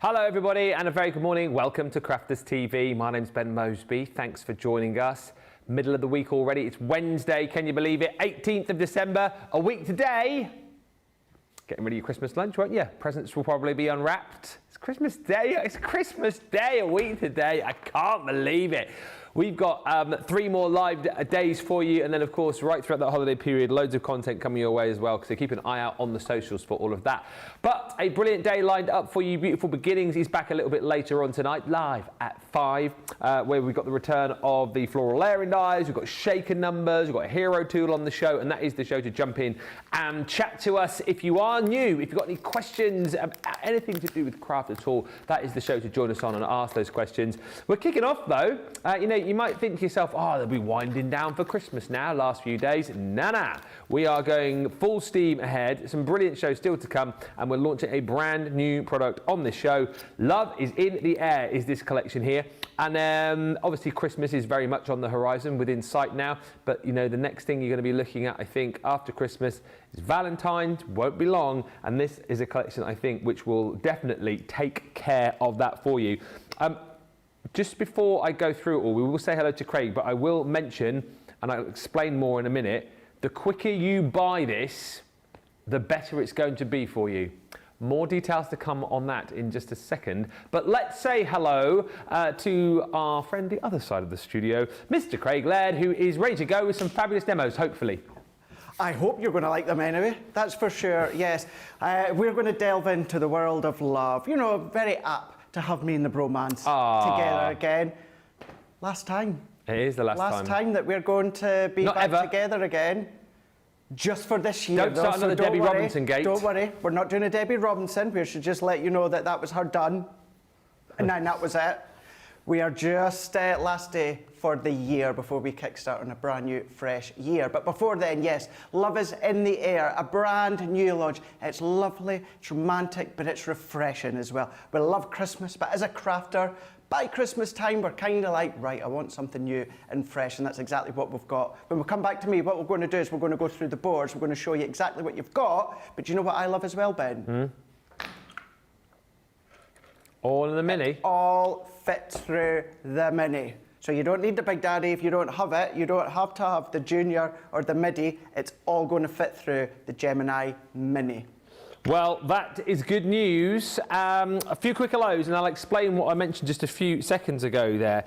Hello everybody and a very good morning. Welcome to Crafters TV. My name's Ben Moseby. Thanks for joining us. Middle of the week already. It's Wednesday, can you believe it? 18th of December, a week today. Getting ready for your Christmas lunch, won't you? Presents will probably be unwrapped. It's Christmas Day. It's Christmas Day, a week today. I can't believe it. We've got 3 more live days for you, and then of course right throughout that holiday period loads of content coming your way as well, so keep an eye out on the socials for all of that. But a brilliant day lined up for you. Beautiful Beginnings is back a little bit later on tonight, live at 5, where we've got the return of the floral layering dies, we've got shaker numbers, we've got a hero tool on the show, and that is the show to jump in and chat to us. If you are new, if you've got any questions, anything to do with craft at all, that is the show to join us on and ask those questions. We're kicking off though. You might think to yourself, oh, they'll be winding down for Christmas now, last few days. Nah. We are going full steam ahead. Some brilliant shows still to come, and we're launching a brand new product on this show. Love is in the air is this collection here. And obviously Christmas is very much on the horizon, within sight now. But the next thing you're going to be looking at, I think, after Christmas is Valentine's. Won't be long. And this is a collection, I think, which will definitely take care of that for you. Just before I go through it all, we will say hello to Craig, but I will mention, and I'll explain more in a minute, the quicker you buy this, the better it's going to be for you. More details to come on that in just a second. But let's say hello to our friend the other side of the studio, Mr. Craig Laird, who is ready to go with some fabulous demos, hopefully. I hope you're going to like them anyway, that's for sure, yes. We're going to delve into the world of love. Very apt to have me and the bromance together again. Last time. It is the last time. Last time that we're going to be together again. Just for this year. Don't start another Debbie Robinson gate. Don't worry, we're not doing a Debbie Robinson. We should just let you know that that was her done. And then that was it. We are just last day for the year before we kickstart on a brand new, fresh year. But before then, yes, love is in the air, a brand new launch. It's lovely, it's romantic, but it's refreshing as well. We love Christmas, but as a crafter, by Christmas time, we're kind of like, right, I want something new and fresh, and that's exactly what we've got. When we come back to me, what we're going to do is we're going to go through the boards, we're going to show you exactly what you've got, but do you know what I love as well, Ben? All in the mini? It all fits through the mini. So you don't need the Big Daddy if you don't have it. You don't have to have the Junior or the Midi. It's all going to fit through the Gemini Mini. Well, that is good news. A few quick hellos, and I'll explain what I mentioned just a few seconds ago there.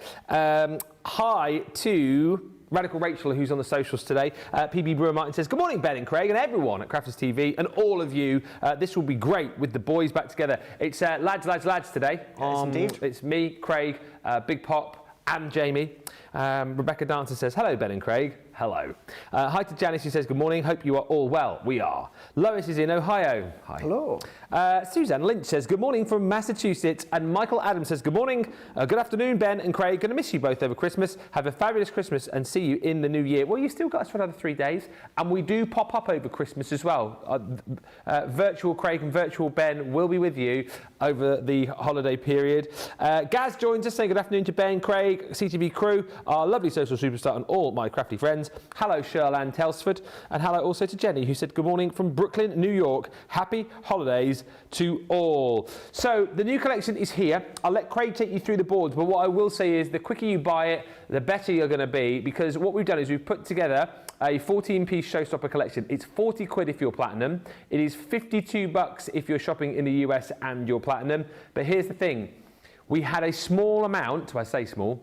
Hi to Radical Rachel, who's on the socials today. PB Brewer Martin says, good morning, Ben and Craig, and everyone at Crafters TV, and all of you. This will be great with the boys back together. It's lads today. Yes, indeed. It's me, Craig, Big Pop, and Jamie. Rebecca Dancer says, hello, Ben and Craig. Hello. Hi to Janice, who says, good morning. Hope you are all well. We are. Lois is in Ohio. Hi. Hello. Suzanne Lynch says, good morning from Massachusetts. And Michael Adams says, good morning. Good afternoon, Ben and Craig. Going to miss you both over Christmas. Have a fabulous Christmas and see you in the new year. Well, you've still got us for another 3 days. And we do pop up over Christmas as well. Virtual Craig and virtual Ben will be with you over the holiday period. Gaz joins us saying, good afternoon to Ben, Craig, CTV crew, our lovely social superstar, and all my crafty friends. Hello, Sherlan Telsford, and hello also to Jenny, who said good morning from Brooklyn, New York. Happy holidays to all. So the new collection is here. I'll let Craig take you through the boards, but what I will say is the quicker you buy it, the better you're going to be, because what we've done is we've put together a 14-piece Showstopper collection. It's 40 quid if you're platinum. It is 52 bucks if you're shopping in the US and you're platinum. But here's the thing. We had a small amount, I say small,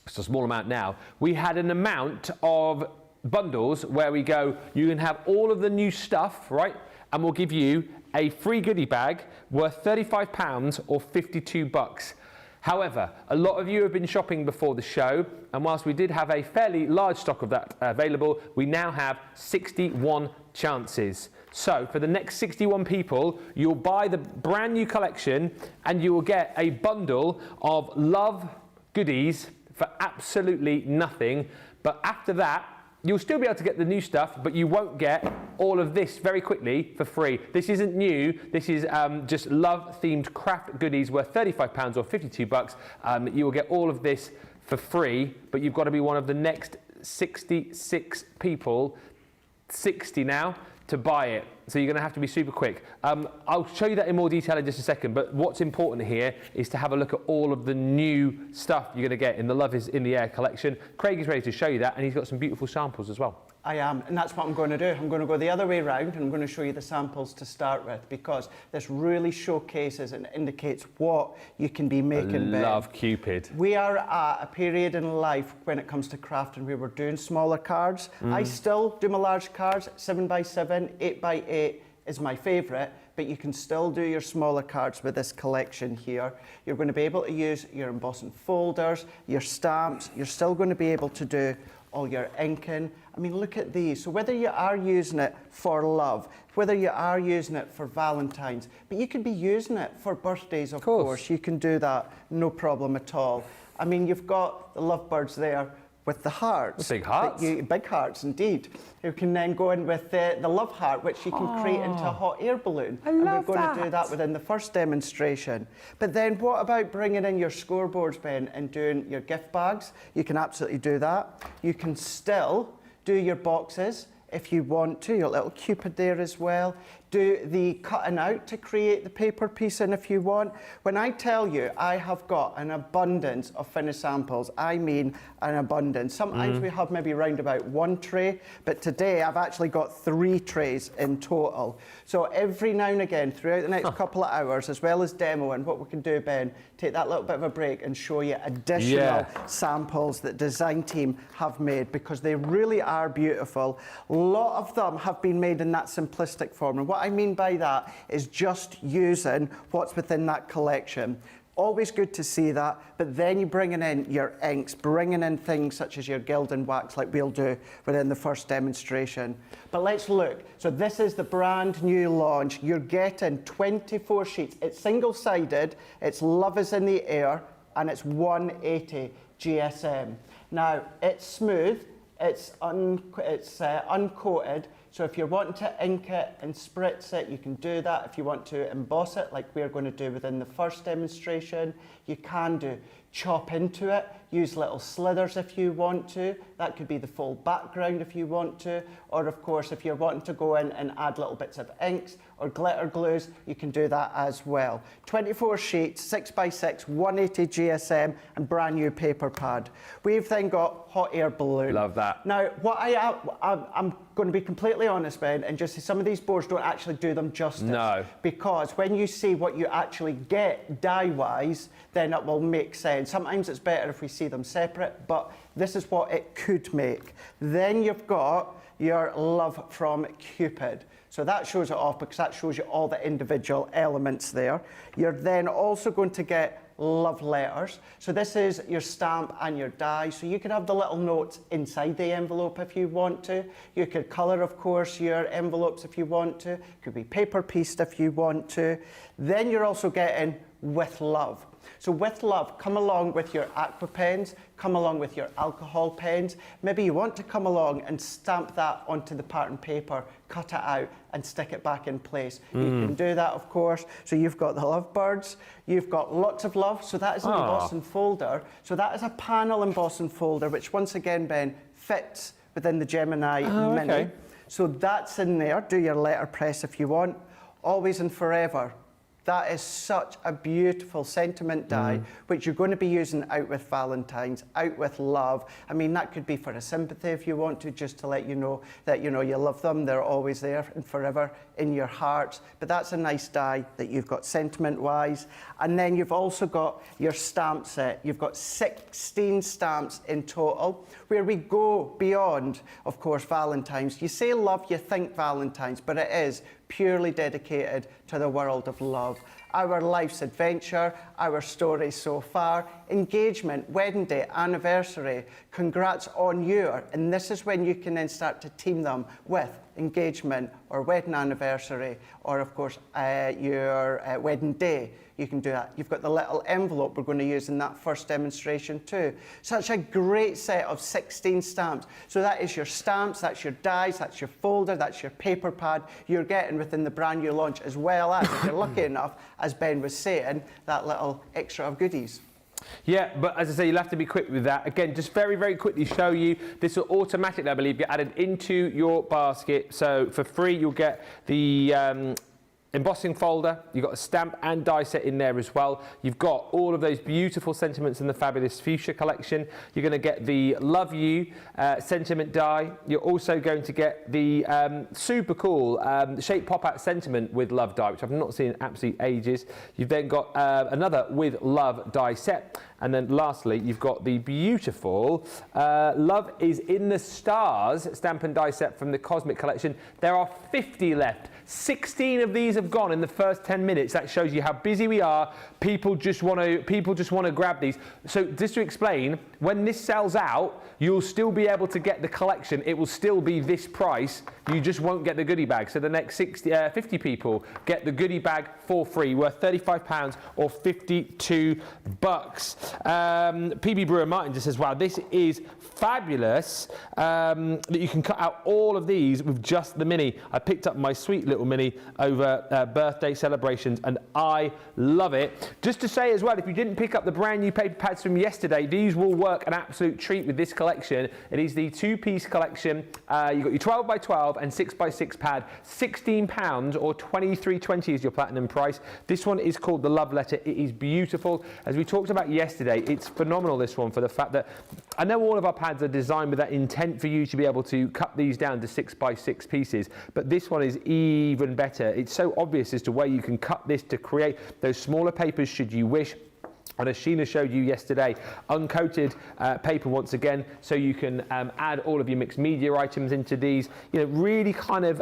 it's a small amount now. We had an amount of bundles where we go, you can have all of the new stuff, right? And we'll give you a free goodie bag worth £35 or 52 bucks. However, a lot of you have been shopping before the show, and whilst we did have a fairly large stock of that available, we now have 61 chances. So for the next 61 people, you'll buy the brand new collection and you will get a bundle of love goodies for absolutely nothing. But after that, you'll still be able to get the new stuff, but you won't get all of this very quickly for free. This isn't new. This is just love-themed craft goodies worth £35 or 52 bucks. You will get all of this for free, but you've got to be one of the next 66 people, 60 now, to buy it. So you're going to have to be super quick. I'll show you that in more detail in just a second, but what's important here is to have a look at all of the new stuff you're going to get in the Love is in the Air collection. Craig is ready to show you that, and he's got some beautiful samples as well. I am, and that's what I'm going to do. I'm going to go the other way around, and I'm going to show you the samples to start with, because this really showcases and indicates what you can be making. I love Cupid. We are at a period in life when it comes to crafting where we're doing smaller cards. I still do my large cards, 7x7, 8x8 is my favourite, but you can still do your smaller cards with this collection here. You're going to be able to use your embossing folders, your stamps. You're still going to be able to do all your inking. I mean, look at these. So whether you are using it for love, whether you are using it for Valentine's, but you could be using it for birthdays, of course. You can do that, no problem at all. I mean, you've got the lovebirds there with the hearts. The big hearts? Big hearts, indeed. You can then go in with the love heart, which you can create into a hot air balloon. And we're going to do that within the first demonstration. But then what about bringing in your scoreboards, Ben, and doing your gift bags? You can absolutely do that. You can still do your boxes if you want to, your little Cupid there as well. Do the cutting out to create the paper piecing if you want. When I tell you I have got an abundance of finished samples, I mean an abundance. Sometimes we have maybe round about 1 tray, but today I've actually got 3 trays in total. So every now and again, throughout the next couple of hours, as well as demoing, what we can do, Ben, take that little bit of a break and show you additional samples that design team have made, because they really are beautiful. A lot of them have been made in that simplistic form, and what I mean by that is just using what's within that collection. Always good to see that, but then you're bringing in your inks, bringing in things such as your gild and wax like we'll do within the first demonstration. But let's look. So this is the brand new launch. You're getting 24 sheets. It's single-sided, it's Love is in the Air, and it's 180 GSM. Now, it's smooth, it's uncoated, so if you're wanting to ink it and spritz it, you can do that. If you want to emboss it, like we're going to do within the first demonstration, you can do. Chop into it, use little slithers if you want to. That could be the full background if you want to. Or of course, if you're wanting to go in and add little bits of inks or glitter glues, you can do that as well. 24 sheets, 6x6, 180 GSM, and brand new paper pad. We've then got hot air balloon. Love that. Now, what I'm going to be completely honest, Ben, and just say some of these boards don't actually do them justice. No. Because when you see what you actually get die-wise, then it will make sense. Sometimes it's better if we see them separate, but this is what it could make. Then you've got your Love from Cupid. So that shows it off because that shows you all the individual elements there. You're then also going to get love letters. So this is your stamp and your die. So you can have the little notes inside the envelope if you want to. You could colour, of course, your envelopes if you want to. Could be paper pieced if you want to. Then you're also getting with love. So with love, come along with your aqua pens, come along with your alcohol pens. Maybe you want to come along and stamp that onto the pattern paper, cut it out and stick it back in place. You can do that, of course. So you've got the lovebirds, you've got lots of love. So that is an embossing folder. So that is a panel embossing folder, which once again, Ben, fits within the Gemini Mini. Okay. So that's in there. Do your letterpress if you want. Always and forever. That is such a beautiful sentiment die, which you're going to be using out with Valentine's, out with love. I mean, that could be for a sympathy if you want to, just to let you know that, you know, you love them. They're always there and forever in your hearts. But that's a nice die that you've got sentiment-wise. And then you've also got your stamp set. You've got 16 stamps in total, where we go beyond, of course, Valentine's. You say love, you think Valentine's, but it is purely dedicated to the world of love. Our life's adventure, our story so far, engagement, wedding day, anniversary, congrats on you. And this is when you can then start to team them with engagement or wedding anniversary, or of course your wedding day. You can do that. You've got the little envelope we're going to use in that first demonstration too. Such a great set of 16 stamps. So that is your stamps, that's your dies, that's your folder, that's your paper pad you're getting within the brand new launch, as well as, if you're lucky enough, as Ben was saying, that little extra of goodies. Yeah, but as I say, you'll have to be quick with that. Again, just very, very quickly show you, this will automatically, I believe, get added into your basket. So for free, you'll get the embossing folder, you've got a stamp and die set in there as well. You've got all of those beautiful sentiments in the fabulous fuchsia collection. You're going to get the Love You sentiment die. You're also going to get the super cool shape pop-out sentiment with love die, which I've not seen in absolute ages. You've then got another with love die set. And then lastly, you've got the beautiful Love is in the Stars stamp and die set from the Cosmic collection. There are 50 left. 16 of these have gone in the first 10 minutes. That shows you how busy we are. People just want to grab these. So just to explain, when this sells out, you'll still be able to get the collection. It will still be this price. You just won't get the goodie bag. So the next 50 people get the goodie bag for free, worth £35 or 52 bucks. PB Brewer Martin just says, wow, this is fabulous that you can cut out all of these with just the mini. I picked up my sweet little mini over birthday celebrations and I love it. Just to say as well, if you didn't pick up the brand new paper pads from yesterday, these will work an absolute treat with this collection. It is the two-piece collection. You've got your 12 by 12 and 6 by 6 pad, £16 or £23.20 is your platinum price. This one is called the Love Letter. It is beautiful. As we talked about yesterday, it's phenomenal, this one, for the fact that I know all of our pads are designed with that intent for you to be able to cut these down to 6 by 6 pieces, but this one is even better. It's so obvious as to where you can cut this to create those smaller papers should you wish. And as Sheena showed you yesterday, uncoated paper once again, so you can add all of your mixed media items into these, really kind of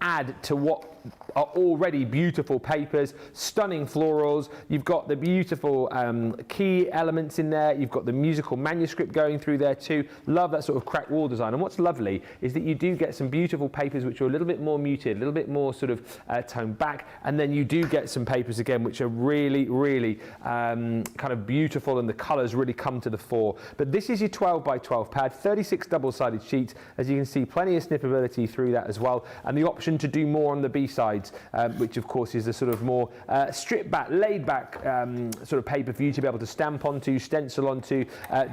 add to what are already beautiful papers, stunning florals. You've got the beautiful key elements in there. You've got the musical manuscript going through there too. Love that sort of cracked wall design. And what's lovely is that you do get some beautiful papers which are a little bit more muted, a little bit more sort of toned back. And then you do get some papers again which are really, really kind of beautiful, and the colours really come to the fore. But this is your 12 by 12 pad, 36 double-sided sheets. As you can see, plenty of snippability through that as well. And the option to do more on the B-sides, which of course is a sort of more stripped back, laid back sort of paper for you to be able to stamp onto, stencil onto,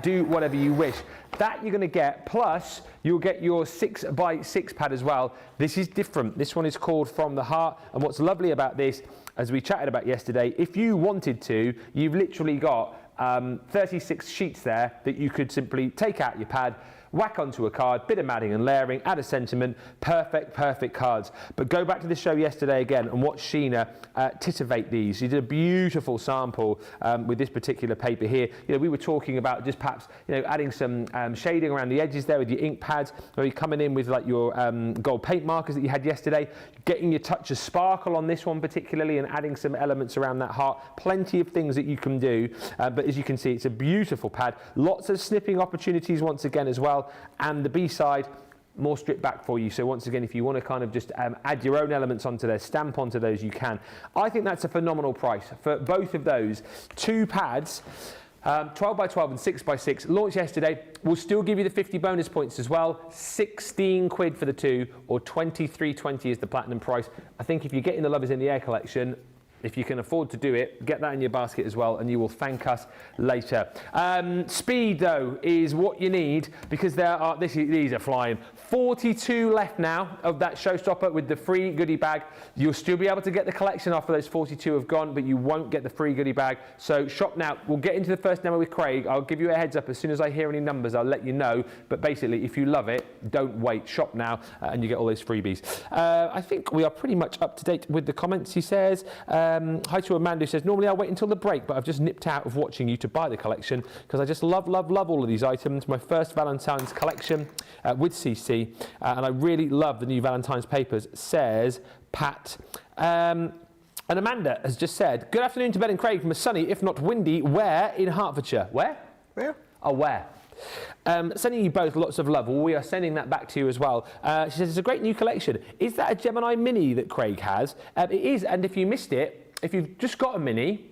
do whatever you wish. That you're going to get, plus you'll get your 6 by 6 pad as well. This is different. This one is called From the Heart. And what's lovely about this, as we chatted about yesterday, if you wanted to, you've literally got 36 sheets there that you could simply take out your pad, whack onto a card, bit of matting and layering, add a sentiment, perfect cards. But go back to the show yesterday again and watch Sheena titivate these. She did a beautiful sample with this particular paper here. We were talking about just perhaps adding some shading around the edges there with your ink pads, or you're coming in with like your gold paint markers that you had yesterday, getting your touch of sparkle on this one particularly and adding some elements around that heart. Plenty of things that you can do, but as you can see, it's a beautiful pad. Lots of snipping opportunities once again as well. And the B-side, more stripped back for you. So once again, if you want to kind of just add your own elements onto there, stamp onto those, you can. I think that's a phenomenal price for both of those. Two pads, 12 by 12 and 6 by 6, launched yesterday. We'll still give you the 50 bonus points as well. 16 quid for the two, or 23.20 is the platinum price. I think if you're getting the Love is in the Air collection, if you can afford to do it, get that in your basket as well, and you will thank us later. Speed, though, is what you need, because these are flying. 42 left now of that Showstopper with the free goodie bag. You'll still be able to get the collection after those 42 have gone, but you won't get the free goodie bag. So shop now. We'll get into the first demo with Craig. I'll give you a heads up as soon as I hear any numbers. I'll let you know. But basically, if you love it, don't wait. Shop now, and you get all those freebies. I think we are pretty much up to date with the comments. He says. Hi to Amanda, who says, normally I wait until the break, but I've just nipped out of watching you to buy the collection because I just love all of these items. My first Valentine's collection with CC, and I really love the new Valentine's papers, says Pat. And Amanda has just said, good afternoon to Ben and Craig from a sunny, if not windy, where in Hertfordshire? Where? Where? Oh, where? Sending you both lots of love. Well, we are sending that back to you as well. She says, it's a great new collection. Is that a Gemini Mini that Craig has? It is, and if you missed it, if you've just got a Mini,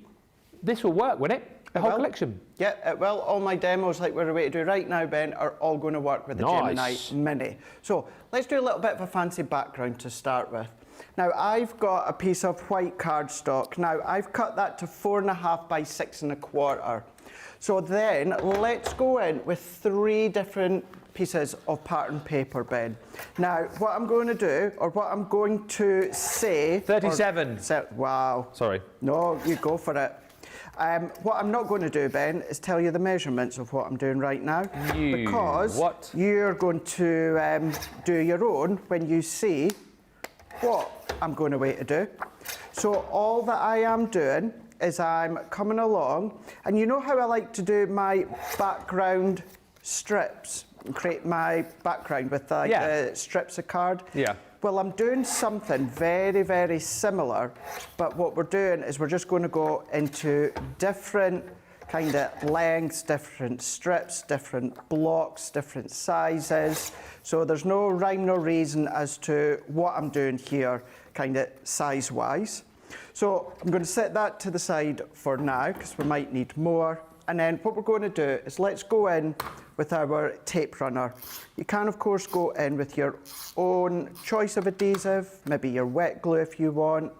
this will work, won't it? The whole collection. Yeah, it will. All my demos, like we're about to do right now, Ben, are all going to work with the Gemini Mini. So let's do a little bit of a fancy background to start with. Now, I've got a piece of white cardstock. Now, I've cut that to 4.5 by 6 1/4. So then let's go in with 3 different pieces of pattern paper, Ben. Now, what I'm going to do, or what I'm going to say... 37. Wow. Sorry. No, you go for it. What I'm not going to do, Ben, is tell you the measurements of what I'm doing right now. Because you're going to do your own when you see what I'm going away to do. So all that I am doing is I'm coming along, and you know how I like to do my background strips, and create my background with like strips of card? Yeah. Well, I'm doing something very, very similar, but what we're doing is we're just going to go into different kind of lengths, different strips, different blocks, different sizes. So there's no rhyme, no reason as to what I'm doing here, kind of size-wise. So I'm going to set that to the side for now, because we might need more. And then what we're going to do is let's go in with our tape runner. You can, of course, go in with your own choice of adhesive, maybe your wet glue if you want.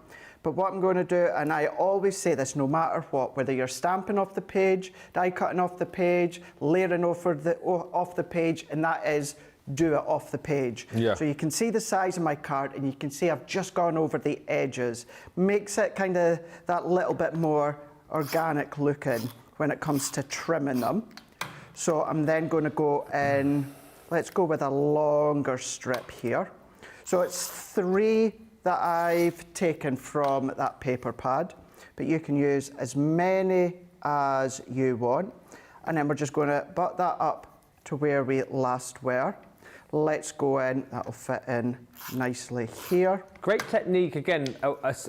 But what I'm going to do, and I always say this no matter what, whether you're stamping off the page, die cutting off the page, layering off the page, and that is do it off the page. Yeah. So you can see the size of my card, and you can see I've just gone over the edges. Makes it kind of that little bit more organic looking when it comes to trimming them. So I'm then going to go in, let's go with a longer strip here. So it's 3 that I've taken from that paper pad, but you can use as many as you want. And then we're just going to butt that up to where we last were. Let's go in, that'll fit in nicely here. Great technique, again,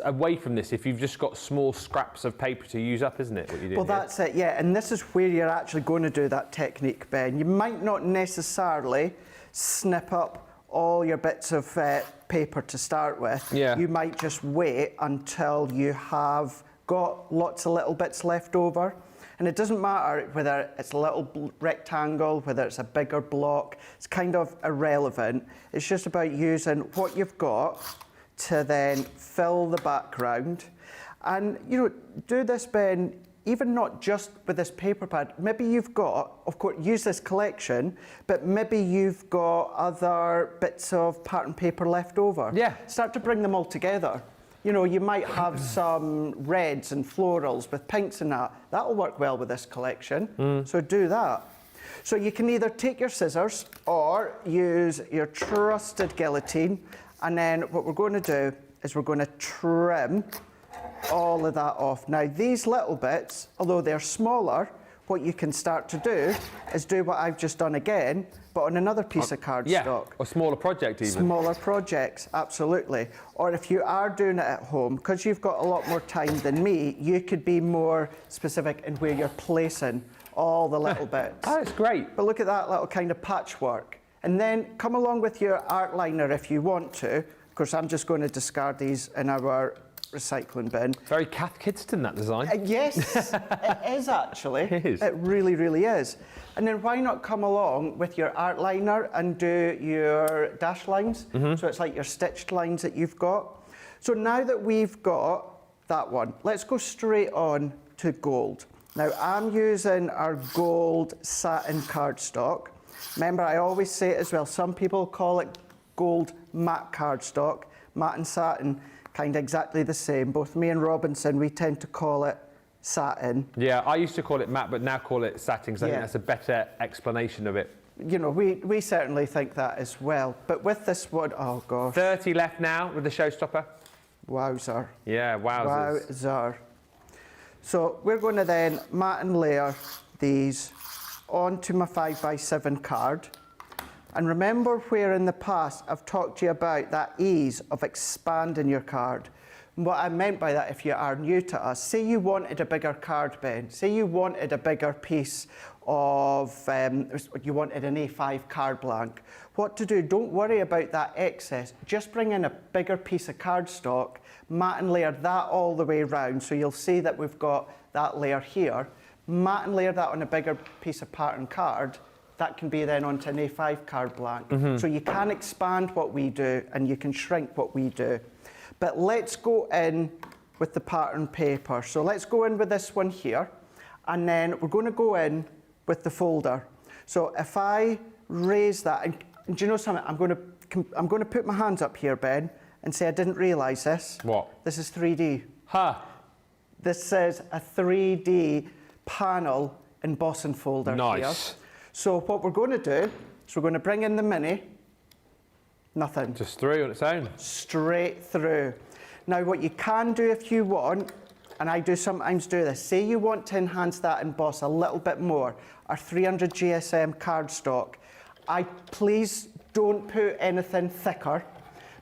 away from this, if you've just got small scraps of paper to use up, isn't it, what you do? Well, that's it, yeah, and this is where you're actually going to do that technique, Ben. You might not necessarily snip up all your bits of paper to start with. Yeah. You might just wait until you have got lots of little bits left over. And it doesn't matter whether it's a little rectangle, whether it's a bigger block, it's kind of irrelevant. It's just about using what you've got to then fill the background. And, you know, do this, Ben, even not just with this paper pad. Maybe you've got, of course, use this collection, but maybe you've got other bits of pattern paper left over. Yeah. Start to bring them all together. You know, you might have some reds and florals with pinks and that. That'll work well with this collection. So do that. So you can either take your scissors or use your trusted guillotine. And then what we're going to do is we're going to trim all of that off. Now, these little bits, although they're smaller, what you can start to do is do what I've just done again, but on another piece of cardstock. Yeah, or smaller project even. Smaller projects, absolutely. Or if you are doing it at home, because you've got a lot more time than me, you could be more specific in where you're placing all the little bits. Oh, that's great. But look at that little kind of patchwork. And then come along with your art liner if you want to. Of course, I'm just going to discard these in our recycling bin. Very Kath Kidston, that design. Yes, it is actually. It is. It really, really is. And then why not come along with your art liner and do your dash lines? So it's like your stitched lines that you've got. So now that we've got that one, let's go straight on to gold. Now I'm using our gold satin cardstock. Remember, I always say it as well, some people call it gold matte cardstock. Matte and satin, kind of exactly the same. Both me and Robinson, we tend to call it satin. Yeah, I used to call it matte, but now call it satin, because I think that's a better explanation of it. You know, we certainly think that as well. But with this one, oh gosh. 30 left now with the Showstopper. Wowzer. Yeah, wowzers. Wowzer. So we're going to then mat and layer these onto my 5x7 card. And remember where in the past I've talked to you about that ease of expanding your card. And what I meant by that, if you are new to us, say you wanted a bigger card, Ben. Say you wanted a bigger piece of, you wanted an A5 card blank. What to do, don't worry about that excess. Just bring in a bigger piece of cardstock, mat and layer that all the way around. So you'll see that we've got that layer here. Mat and layer that on a bigger piece of pattern card. That can be then onto an A5 card blank. So you can expand what we do and you can shrink what we do. But let's go in with the pattern paper. So let's go in with this one here. And then we're going to go in with the folder. So if I raise that, and do you know something? I'm going to put my hands up here, Ben, and say I didn't realise this. What? This is 3D. Huh. This is a 3D panel embossing folder Nice. here. So what we're going to do is we're going to bring in the Mini. Nothing. Just through on its own. Straight through. Now what you can do if you want, and I do sometimes do this, say you want to enhance that emboss a little bit more, our 300 GSM cardstock, please don't put anything thicker,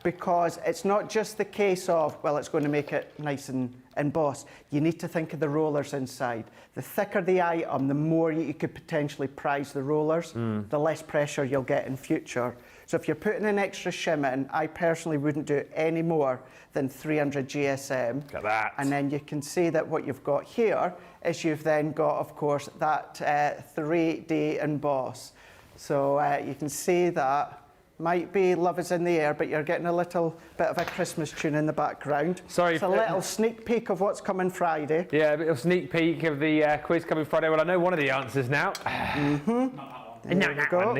because it's not just the case of, well, it's going to make it nice and embossed. You need to think of the rollers inside. The thicker the item, the more you could potentially prize the rollers, the less pressure you'll get in future. So if you're putting an extra shim in, I personally wouldn't do any more than 300 GSM. Look at that. And then you can see that what you've got here is you've then got, of course, that 3D emboss. So you can see that. Might be Love Is in the Air, but you're getting a little bit of a Christmas tune in the background. Sorry. It's a little sneak peek of what's coming Friday. Yeah, a bit of sneak peek of the quiz coming Friday. Well, I know one of the answers now. There we go.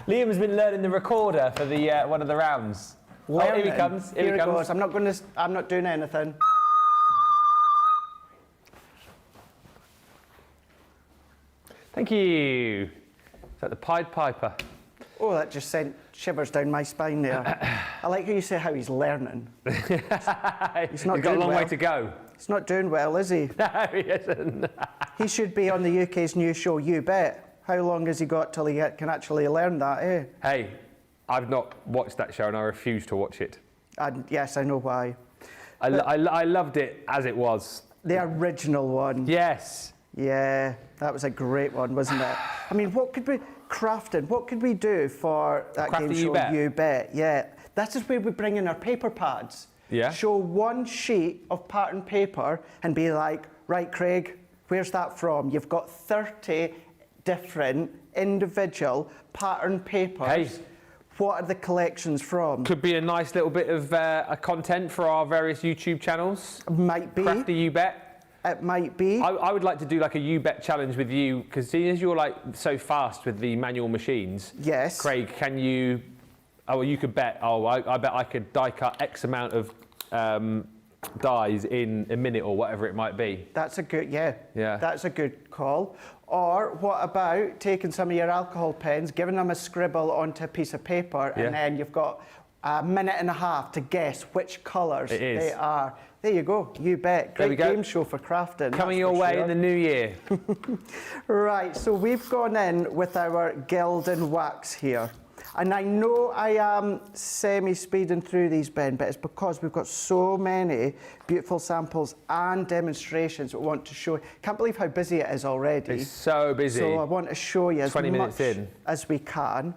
Liam's been learning the recorder for the one of the rounds. Oh, here he comes. Here he goes. I'm not doing anything. Thank you. Is that the Pied Piper? Oh, that just sent shivers down my spine there. I like how you say how he's learning. He's got a long way to go. He's not doing well, is he? No, he isn't. He should be on the UK's new show, You Bet. How long has he got till he can actually learn that, eh? Hey, I've not watched that show and I refuse to watch it. And yes, I know why. I loved it as it was. The original one. Yes. Yeah, that was a great one, wasn't it? I mean, what could we do for that game show, You Bet? Yeah, that's just where we bring in our paper pads. Yeah. Show one sheet of pattern paper and be like, right, Craig, where's that from? You've got 30 different individual pattern papers. Hey. What are the collections from? Could be a nice little bit of content for our various YouTube channels. Might be. Crafty You Bet. It might be. I would like to do like a You Bet challenge with you, because seeing as you're like so fast with the manual machines. Yes. Craig, can you? Oh, well, you could bet. Oh, I bet I could die cut X amount of dies in a minute or whatever it might be. That's a good, yeah. Yeah. That's a good call. Or what about taking some of your alcohol pens, giving them a scribble onto a piece of paper, and then you've got a minute and a half to guess which colours they are. There you go, You Bet. Great game show for crafting. Coming your way in the new year. Right, so we've gone in with our Gild and Wax here. And I know I am semi-speeding through these, Ben, but it's because we've got so many beautiful samples and demonstrations we want to show. Can't believe how busy it is already. It's so busy. So I want to show you as 20 minutes much in. as we can.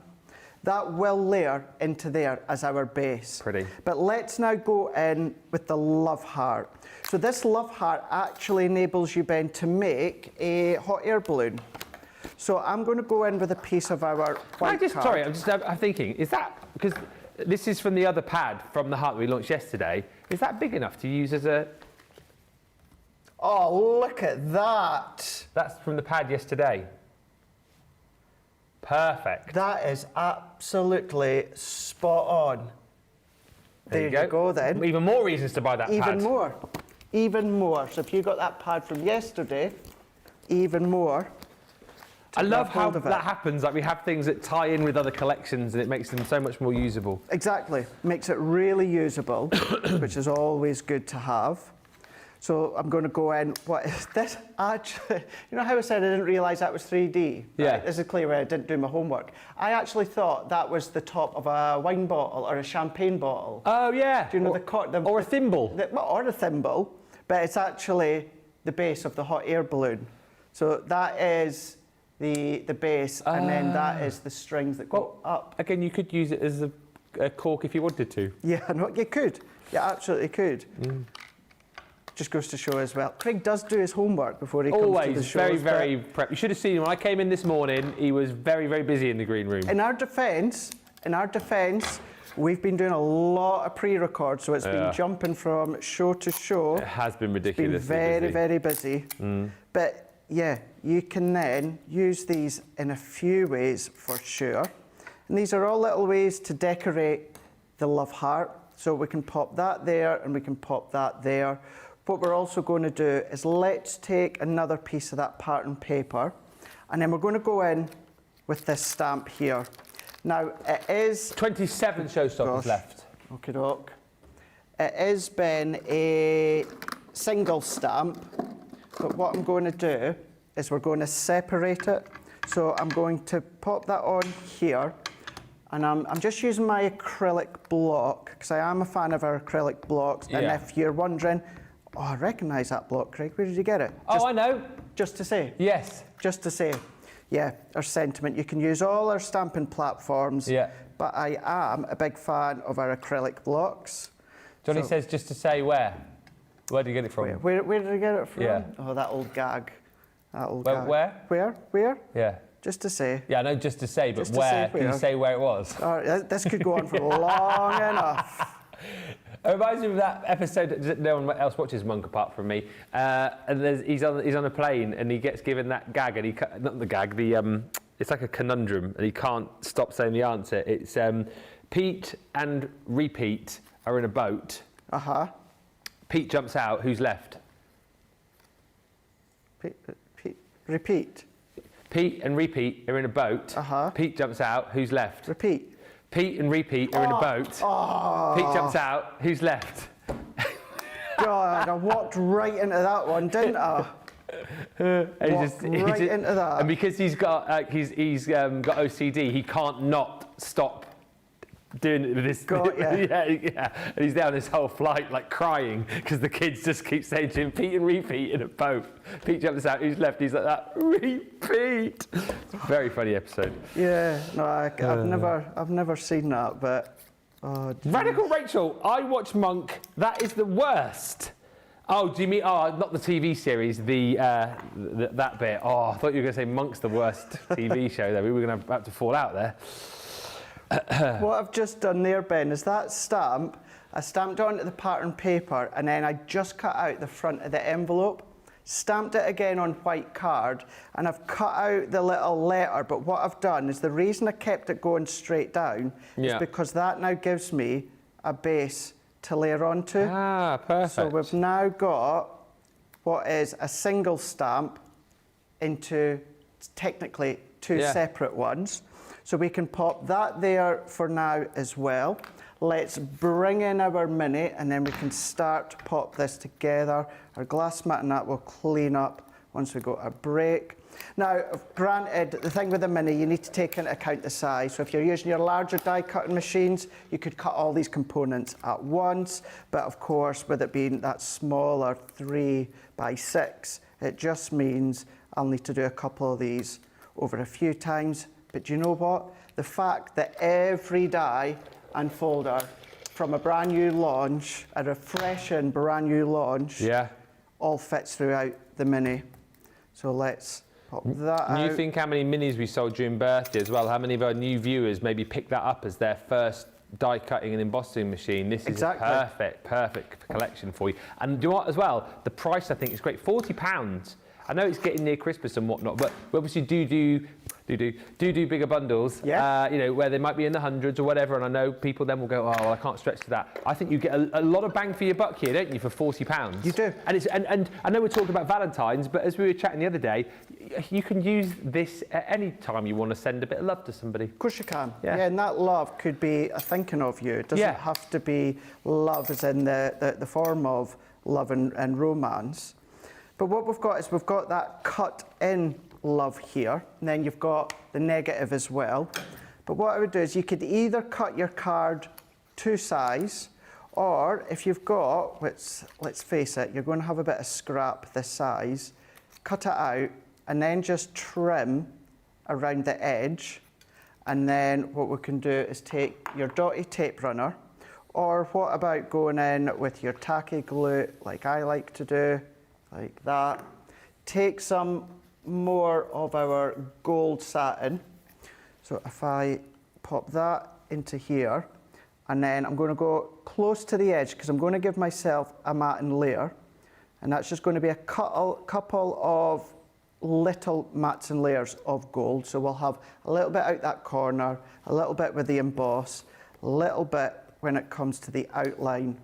That will layer into there as our base. Pretty. But let's now go in with the Love Heart. So this Love Heart actually enables you, Ben, to make a hot air balloon. So I'm going to go in with a piece of our white card. Sorry, I'm thinking, is that, because this is from the other pad from the heart we launched yesterday, is that big enough to use as a... Oh, look at that. That's from the pad yesterday. Perfect. That is absolutely spot on. There you go then. Even more reasons to buy that pad. Even more. Even more. So if you got that pad from yesterday, even more. I love how that happens. Like we have things that tie in with other collections and it makes them so much more usable. Exactly. Makes it really usable, which is always good to have. So I'm going to go in. What is this? Actually, you know how I said I didn't realise that was 3D? Yeah. Right? This is clear where I didn't do my homework. I actually thought that was the top of a wine bottle or a champagne bottle. Oh, yeah. Do you know or a thimble. Or a thimble, but it's actually the base of the hot air balloon. So that is the base, and then that is the strings that go up. Again, you could use it as a cork if you wanted to. Yeah, no, you could. You absolutely could. Just goes to show as well. Craig does do his homework before he comes to the show. Always very prep. You should have seen him when I came in this morning. He was very, very busy in the green room. In our defence, We've been doing a lot of pre-record, so it's been jumping from show to show. It has been It's been ridiculous. very busy. But yeah, you can then use these in a few ways for sure. And these are all little ways to decorate the love heart. So we can pop that there and we can pop that there. What we're also going to do is let's take another piece of that pattern paper and then we're going to go in with this stamp here. Now it is 27 showstoppers left. Okie doke. It has been a single stamp, but what I'm going to do is we're going to separate it. So I'm going to pop that on here, and I'm just using my acrylic block because I am a fan of our acrylic blocks. And if you're wondering, oh, I recognise that block, Craig. Where did you get it? I know. Just to say. Yes. Just to say. Yeah, our sentiment. You can use all our stamping platforms, but I am a big fan of our acrylic blocks. Johnny says just to say where. Where did you get it from? Where did I get it from? Yeah. Oh, that old gag. That old gag. Where? Where? Yeah. Just to say. Yeah, I know just to say, but Just to where? say where. Can you say where it was? This could go on for long enough. It reminds me of that episode that no one else watches Monk apart from me. And he's on a plane and he gets given that gag and not the gag, it's like a conundrum and he can't stop saying the answer. It's Pete and Repeat are in a boat. Pete jumps out. Who's left? Repeat. Pete and Repeat are in a boat. Pete jumps out. Who's left? Repeat. Pete and Repeat are in a boat. Pete jumps out. Who's left? God, I walked right into that one, didn't I? Into that. And because he's got got OCD, he can't not stop doing this. Yeah. And he's there on his whole flight, like crying, because the kids just keep saying to him, Pete and Repeat in a boat. Pete jumps out, who's left? He's like that, Repeat. It's a very funny episode. Yeah, no, I've never seen that, but... Radical Rachel, I watch Monk. That is the worst. Oh, do you mean, not the TV series, that bit. Oh, I thought you were going to say Monk's the worst TV show there. We were going to have to fall out there. What I've just done there, Ben, is that stamp, I stamped onto the pattern paper and then I just cut out the front of the envelope, stamped it again on white card, and I've cut out the little letter, but what I've done is the reason I kept it going straight down is because that now gives me a base to layer onto. Ah, perfect. So we've now got what is a single stamp into technically two separate ones. So we can pop that there for now as well. Let's bring in our mini and then we can start to pop this together. Our glass mat and that will clean up once we go a break. Now, granted, the thing with the mini, you need to take into account the size. So if you're using your larger die cutting machines, you could cut all these components at once. But of course, with it being that smaller 3x6, it just means I'll need to do a couple of these over a few times. But do you know what? The fact that every die and folder from a brand new launch, a refreshing brand new launch, all fits throughout the mini. So let's pop that out. You think how many minis we sold during birthday as well? How many of our new viewers maybe picked that up as their first die cutting and embossing machine? This is a perfect collection for you. And do you know what as well? The price I think is great, £40. I know it's getting near Christmas and whatnot, but we obviously do bigger bundles, you know, where they might be in the hundreds or whatever, and I know people then will go, oh, well, I can't stretch to that. I think you get a lot of bang for your buck here, don't you, for £40? You do. And I know we're talking about Valentine's, but as we were chatting the other day, you can use this at any time you want to send a bit of love to somebody. Of course you can. Yeah, and that love could be a thinking of you. It doesn't have to be love as in the form of love and romance. But what we've got is we've got that cut in love here, and then you've got the negative as well. But what I would do is you could either cut your card to size, or if you've got, let's face it, you're going to have a bit of scrap this size, cut it out and then just trim around the edge. And then what we can do is take your dotty tape runner, or what about going in with your tacky glue like I like to do, like that. Take some more of our gold satin. So if I pop that into here, And then I'm going to go close to the edge because I'm going to give myself a matten layer. And that's just going to be a couple of little mats and layers of gold. So we'll have a little bit out that corner, a little bit with the emboss, a little bit when it comes to the outline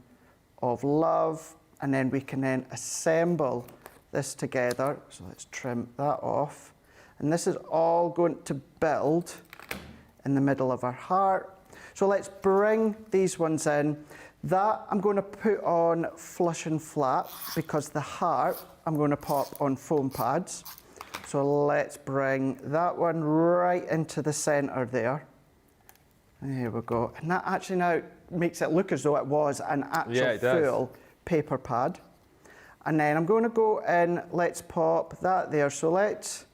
of love, and then we can then assemble this together. So let's trim that off. And this is all going to build in the middle of our heart. So let's bring these ones in. That I'm going to put on flush and flat because the heart I'm going to pop on foam pads. So let's bring that one right into the center there. There we go. And that actually now makes it look as though it was an actual full paper pad. And then I'm going to go in, let's pop that there. So let's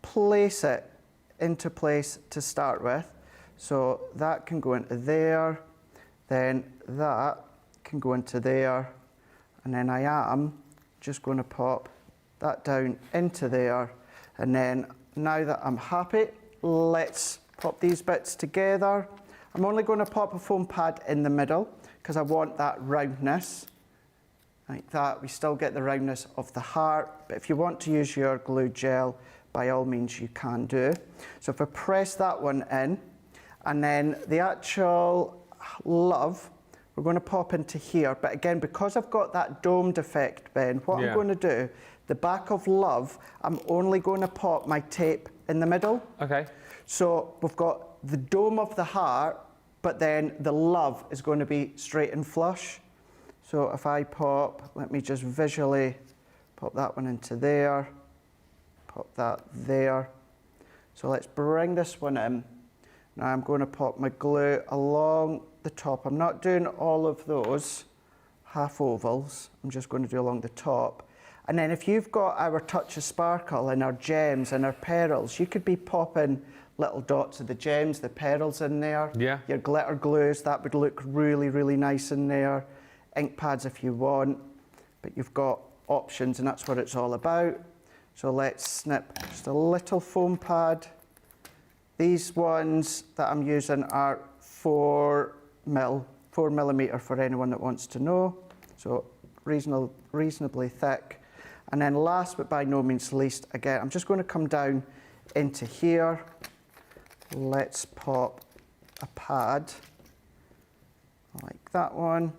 place it into place to start with. So that can go into there, then that can go into there, and then I am just going to pop that down into there. And then now that I'm happy, let's pop these bits together. I'm only going to pop a foam pad in the middle because I want that roundness. Like that, we still get the roundness of the heart, but if you want to use your glue gel, by all means you can do. So if I press that one in, and then the actual love, we're going to pop into here. But again, because I've got that domed effect, Ben, what I'm going to do, the back of love, I'm only going to pop my tape in the middle. Okay. So we've got the dome of the heart, but then the love is going to be straight and flush. So if I pop, let me just visually pop that one into there, pop that there. So let's bring this one in. Now I'm going to pop my glue along the top. I'm not doing all of those half ovals. I'm just going to do along the top. And then if you've got our touch of sparkle and our gems and our pearls, you could be popping little dots of the gems, the pearls in there. Yeah. Your glitter glues, that would look really, really nice in there. Ink pads if you want, but you've got options and that's what it's all about. So let's snip just a little foam pad. These ones that I'm using are 4 millimeter for anyone that wants to know. So reasonably thick. And then last but by no means least, again, I'm just going to come down into here. Let's pop a pad like that one.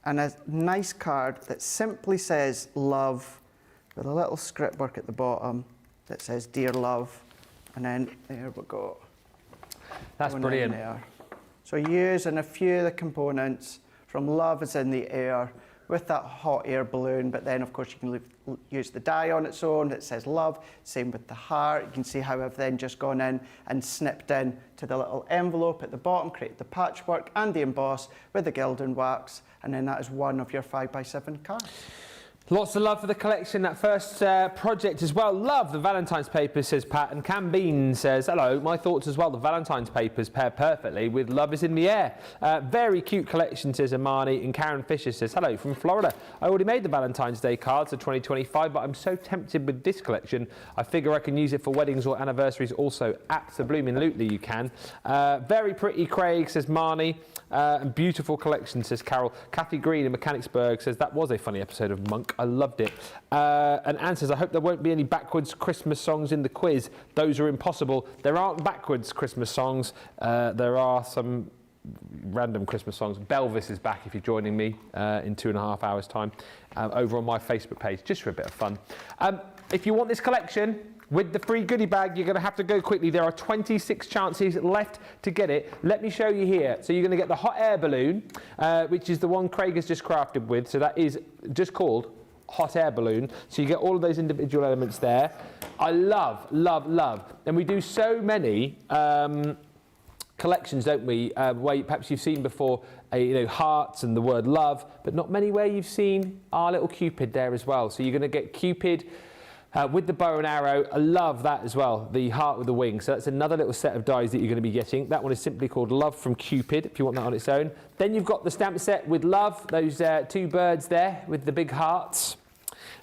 And a nice card that simply says love with a little script work at the bottom that says dear love. And then there we go. That's brilliant. There. So using a few of the components from Love is in the Air with that hot air balloon, but then of course you can use the die on its own that says love. Same with the heart. You can see how I've then just gone in and snipped in to the little envelope at the bottom, created the patchwork and the emboss with the Gildan wax, and then that is one of your 5x7 cards. Lots of love for the collection, that first project as well. Love the Valentine's papers, says Pat. And Cam Bean says, hello, my thoughts as well. The Valentine's papers pair perfectly with Love is in the Air. Very cute collection, says Amani. And Karen Fisher says, hello from Florida. I already made the Valentine's Day cards for 2025, but I'm so tempted with this collection. I figure I can use it for weddings or anniversaries also. Absolutely you can. Very pretty, Craig, says Marnie. And beautiful collection, says Carol. Kathy Green in Mechanicsburg says, that was a funny episode of Monk. I loved it. And Anne says, I hope there won't be any backwards Christmas songs in the quiz. Those are impossible. There aren't backwards Christmas songs. There are some random Christmas songs. Belvis is back if you're joining me in 2.5 hours' time over on my Facebook page, just for a bit of fun. If you want this collection, with the free goodie bag, you're going to have to go quickly. There are 26 chances left to get it. Let me show you here. So you're going to get the hot air balloon, which is the one Craig has just crafted with. So that is just called hot air balloon. So you get all of those individual elements there. I love. And we do so many collections, don't we? Where perhaps you've seen before, hearts and the word love, but not many where you've seen our little Cupid there as well. So you're going to get Cupid with the bow and arrow. I love that as well, the heart with the wings. So that's another little set of dies that you're going to be getting. That one is simply called Love from Cupid, if you want that on its own. Then you've got the stamp set with love, those 2 birds there with the big hearts.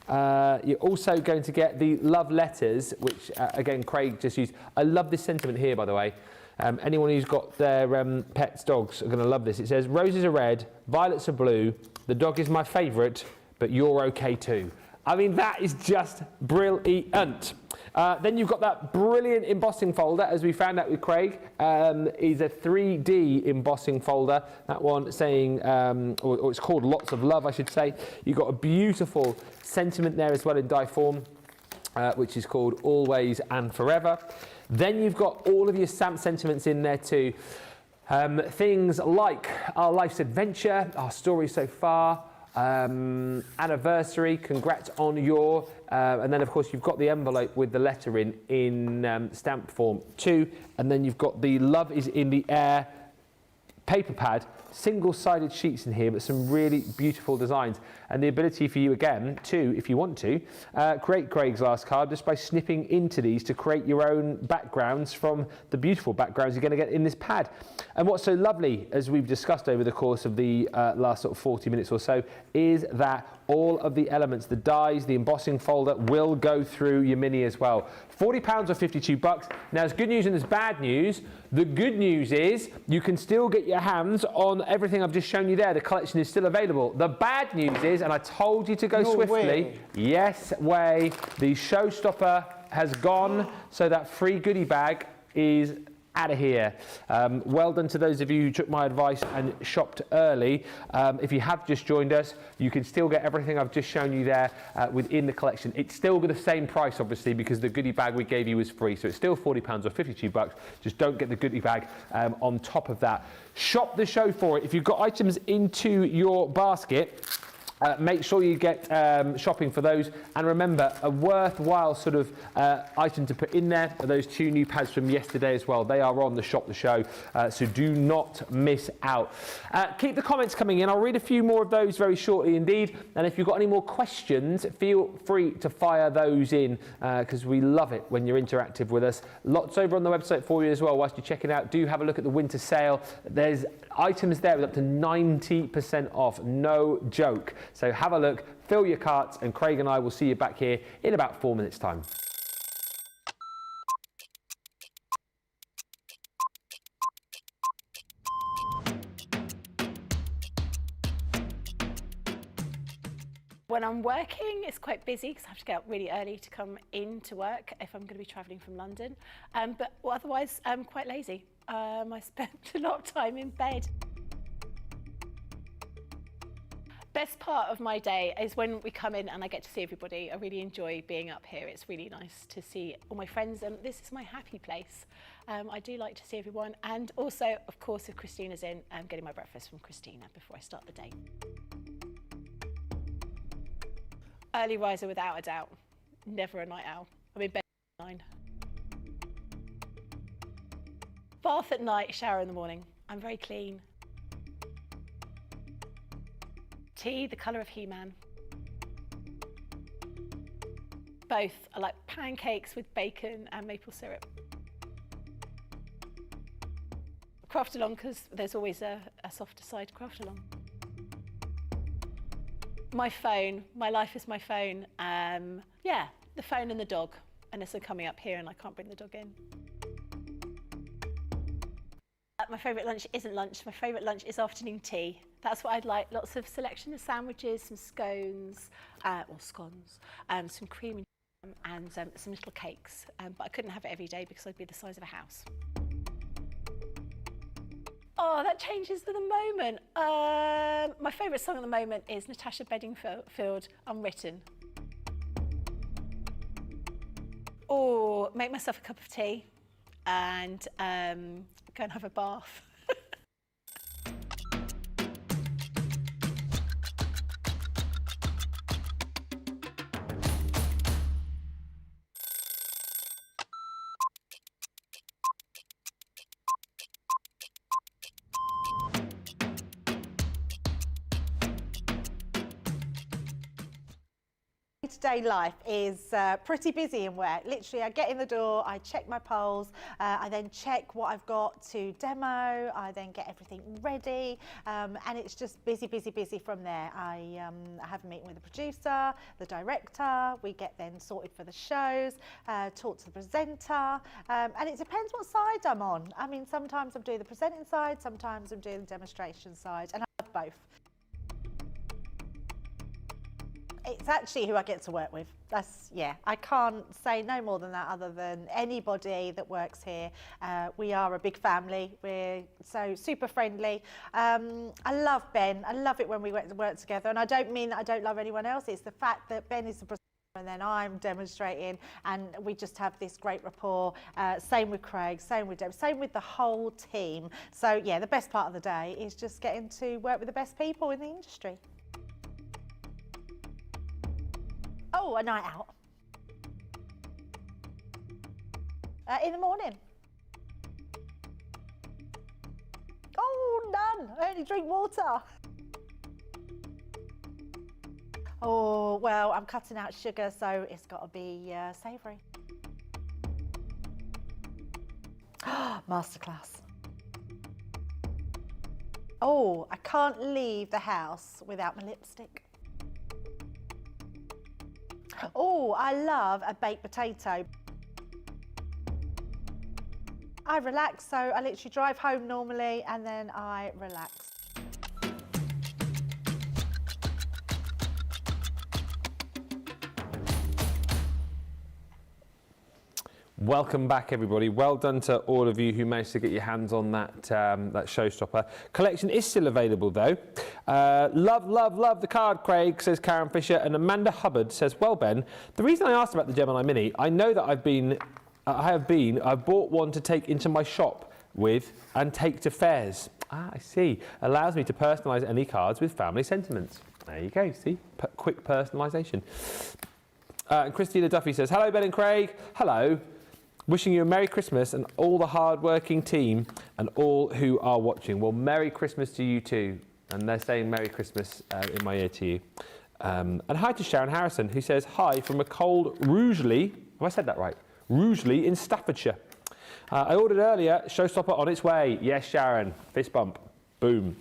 You're also going to get the love letters, which again Craig just used. I love this sentiment here, by the way. Anyone who's got their pets, dogs, are going to love this. It says, roses are red, violets are blue, the dog is my favourite, but you're okay too. I mean, that is just brilliant. Then you've got that brilliant embossing folder, as we found out with Craig, is a 3D embossing folder. That one saying, or it's called Lots of Love, I should say. You've got a beautiful sentiment there as well in die form, which is called Always and Forever. Then you've got all of your stamp sentiments in there too. Things like our life's adventure, our story so far, anniversary, congrats on your, and then of course you've got the envelope with the letter in stamp form too, and then you've got the Love is in the Air paper pad, single-sided sheets in here, but some really beautiful designs, and the ability for you again to, if you want to, create Craig's last card just by snipping into these to create your own backgrounds from the beautiful backgrounds you're going to get in this pad. And what's so lovely, as we've discussed over the course of the last sort of 40 minutes or so, is that all of the elements, the dies, the embossing folder will go through your mini as well. £40 or $52. Now, there's good news and there's bad news. The good news is you can still get your hands on everything I've just shown you there. The collection is still available. The bad news is, and I told you to go swiftly, way. yes way, the Showstopper has gone, so that free goodie bag is out of here. Well done to those of you who took my advice and shopped early. If you have just joined us, you can still get everything I've just shown you there within the collection. It's still got the same price, obviously, because the goodie bag we gave you was free. So it's still £40 or $52. Just don't get the goodie bag on top of that. Shop the show for it. If you've got items into your basket, make sure you get shopping for those, and remember, a worthwhile sort of item to put in there are those two new pads from yesterday as well. They are on the Shop the Show, so do not miss out. Keep the comments coming in. I'll read a few more of those very shortly indeed, and if you've got any more questions, feel free to fire those in, because we love it when you're interactive with us. Lots over on the website for you as well whilst you're checking out. Do have a look at the winter sale. There's items there with up to 90% off, no joke. So have a look, fill your carts, and Craig and I will see you back here in about 4 minutes' time. When I'm working, it's quite busy because I have to get up really early to come into work if I'm going to be travelling from London. But otherwise, I'm quite lazy. I spend a lot of time in bed. Best part of my day is when we come in and I get to see everybody. I really enjoy being up here. It's really nice to see all my friends, and this is my happy place. I do like to see everyone, and also, of course, if Christina's in, I'm getting my breakfast from Christina before I start the day. Early riser without a doubt, never a night owl. I'm in bed at 9. Bath at night, shower in the morning. I'm very clean. Tea, the colour of He-Man. Both. I like pancakes with bacon and maple syrup. Craft along, because there's always a softer side to craft along. My phone, my life is my phone. Yeah, the phone and the dog, unless I'm coming up here and I can't bring the dog in. My favourite lunch isn't lunch. My favourite lunch is afternoon tea. That's what I'd like. Lots of selection of sandwiches, some scones, or scones, some cream and jam, and some little cakes. But I couldn't have it every day because I'd be the size of a house. Oh, that changes for the moment. My favourite song at the moment is Natasha Bedingfield, Unwritten. Or make myself a cup of tea and go and have a bath. Day-to-day life is pretty busy in work. Literally, I get in the door, I check my polls, I then check what I've got to demo, I then get everything ready, and it's just busy from there. I have a meeting with the producer, the director, we get then sorted for the shows, talk to the presenter, and it depends what side I'm on. I mean, sometimes I'm doing the presenting side, sometimes I'm doing the demonstration side, and I love both. It's actually who I get to work with. I can't say no more than that other than anybody that works here. We are a big family. We're so super friendly. I love Ben. I love it when we work together. And I don't mean that I don't love anyone else. It's the fact that Ben is the presenter and then I'm demonstrating and we just have this great rapport. Same with Craig, same with Deb, same with the whole team. So yeah, the best part of the day is just getting to work with the best people in the industry. Oh, a night out. In the morning. Oh, none. I only drink water. Oh, well, I'm cutting out sugar, so it's got to be savoury. Masterclass. Oh, I can't leave the house without my lipstick. Oh, I love a baked potato. I relax, so I literally drive home normally and then I relax. Welcome back, everybody. Well done to all of you who managed to get your hands on that that Showstopper. Collection is still available, though. Love the card, Craig, says Karen Fisher. And Amanda Hubbard says, well, Ben, the reason I asked about the Gemini Mini, I know that I've bought one to take into my shop with and take to fairs. Ah, I see. Allows me to personalise any cards with family sentiments. There you go, see? Quick personalisation. And Christina Duffy says, hello, Ben and Craig. Hello. Wishing you a Merry Christmas and all the hard-working team and all who are watching. Well, Merry Christmas to you too. And they're saying Merry Christmas in my ear to you. And hi to Sharon Harrison, who says, hi from a cold Rugeley. Have I said that right? Rugeley in Staffordshire. I ordered earlier, Showstopper on its way. Yes, Sharon. Fist bump. Boom.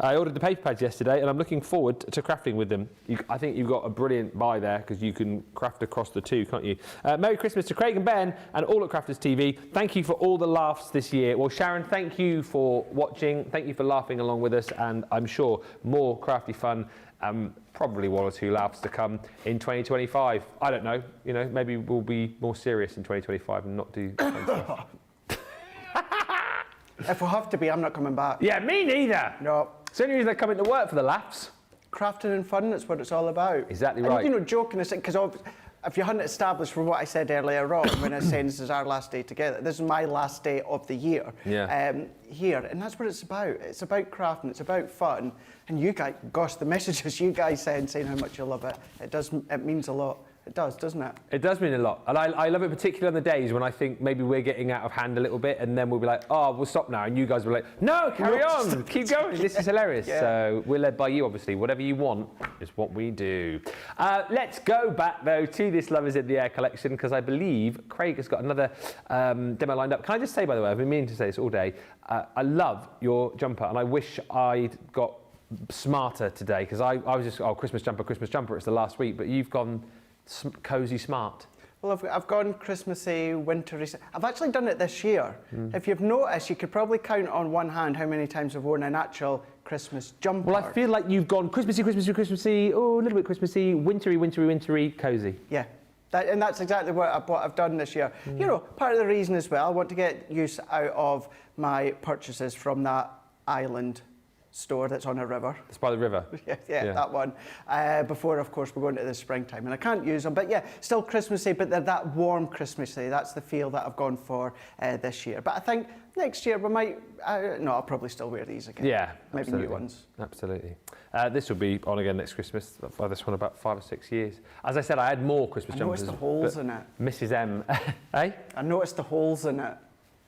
I ordered the paper pads yesterday and I'm looking forward to crafting with them. I think you've got a brilliant buy there because you can craft across the two, can't you? Merry Christmas to Craig and Ben and all at Crafters TV. Thank you for all the laughs this year. Well, Sharon, thank you for watching. Thank you for laughing along with us, and I'm sure more crafty fun, probably one or two laughs to come in 2025. I don't know, you know, maybe we'll be more serious in 2025 and not do fun stuff. If we have to be, I'm not coming back. Yeah, me neither. No. It's the only reason I come into work, for the laughs. Crafting and fun, that's what it's all about. Exactly and, right. You know, joking, because if you hadn't established from what I said earlier on, when I was saying this is our last day together, this is my last day of the year here, and that's what it's about. It's about crafting, it's about fun, and you guys, gosh, the messages you guys send saying how much you love it, it means a lot. It does, doesn't it? It does mean a lot. And I love it particularly on the days when I think maybe we're getting out of hand a little bit and then we'll be like, oh, we'll stop now. And you guys will be like, no, carry on, keep going. This is hilarious. Yeah. So we're led by you, obviously. Whatever you want is what we do. Let's go back, though, to this Love is in the Air collection because I believe Craig has got another demo lined up. Can I just say, by the way, I've been meaning to say this all day, I love your jumper and I wish I'd got smarter today because I was just, oh, Christmas jumper, it's the last week, but you've gone cosy smart. Well, I've gone Christmassy, wintry. I've actually done it this year. If you've noticed, you could probably count on one hand how many times I've worn an actual Christmas jumper. Well, I feel like you've gone Christmassy, oh, a little bit Christmassy, wintry, cosy. Yeah, and that's exactly what I've done this year. You know, part of the reason as well, I want to get use out of my purchases from that island store that's on a river. It's by the river. yeah, that one. Before, of course, we're going to the springtime, and I can't use them. But yeah, still Christmassy, but they're that warm Christmassy. That's the feel that I've gone for this year. But I think next year we might. No, I'll probably still wear these again. Yeah, maybe absolutely. new ones. Absolutely. This will be on again next Christmas. I've had this one about 5 or 6 years. As I said, I had more Christmas jumpers. I noticed the holes in it. Mrs. M, eh? I noticed the holes in it.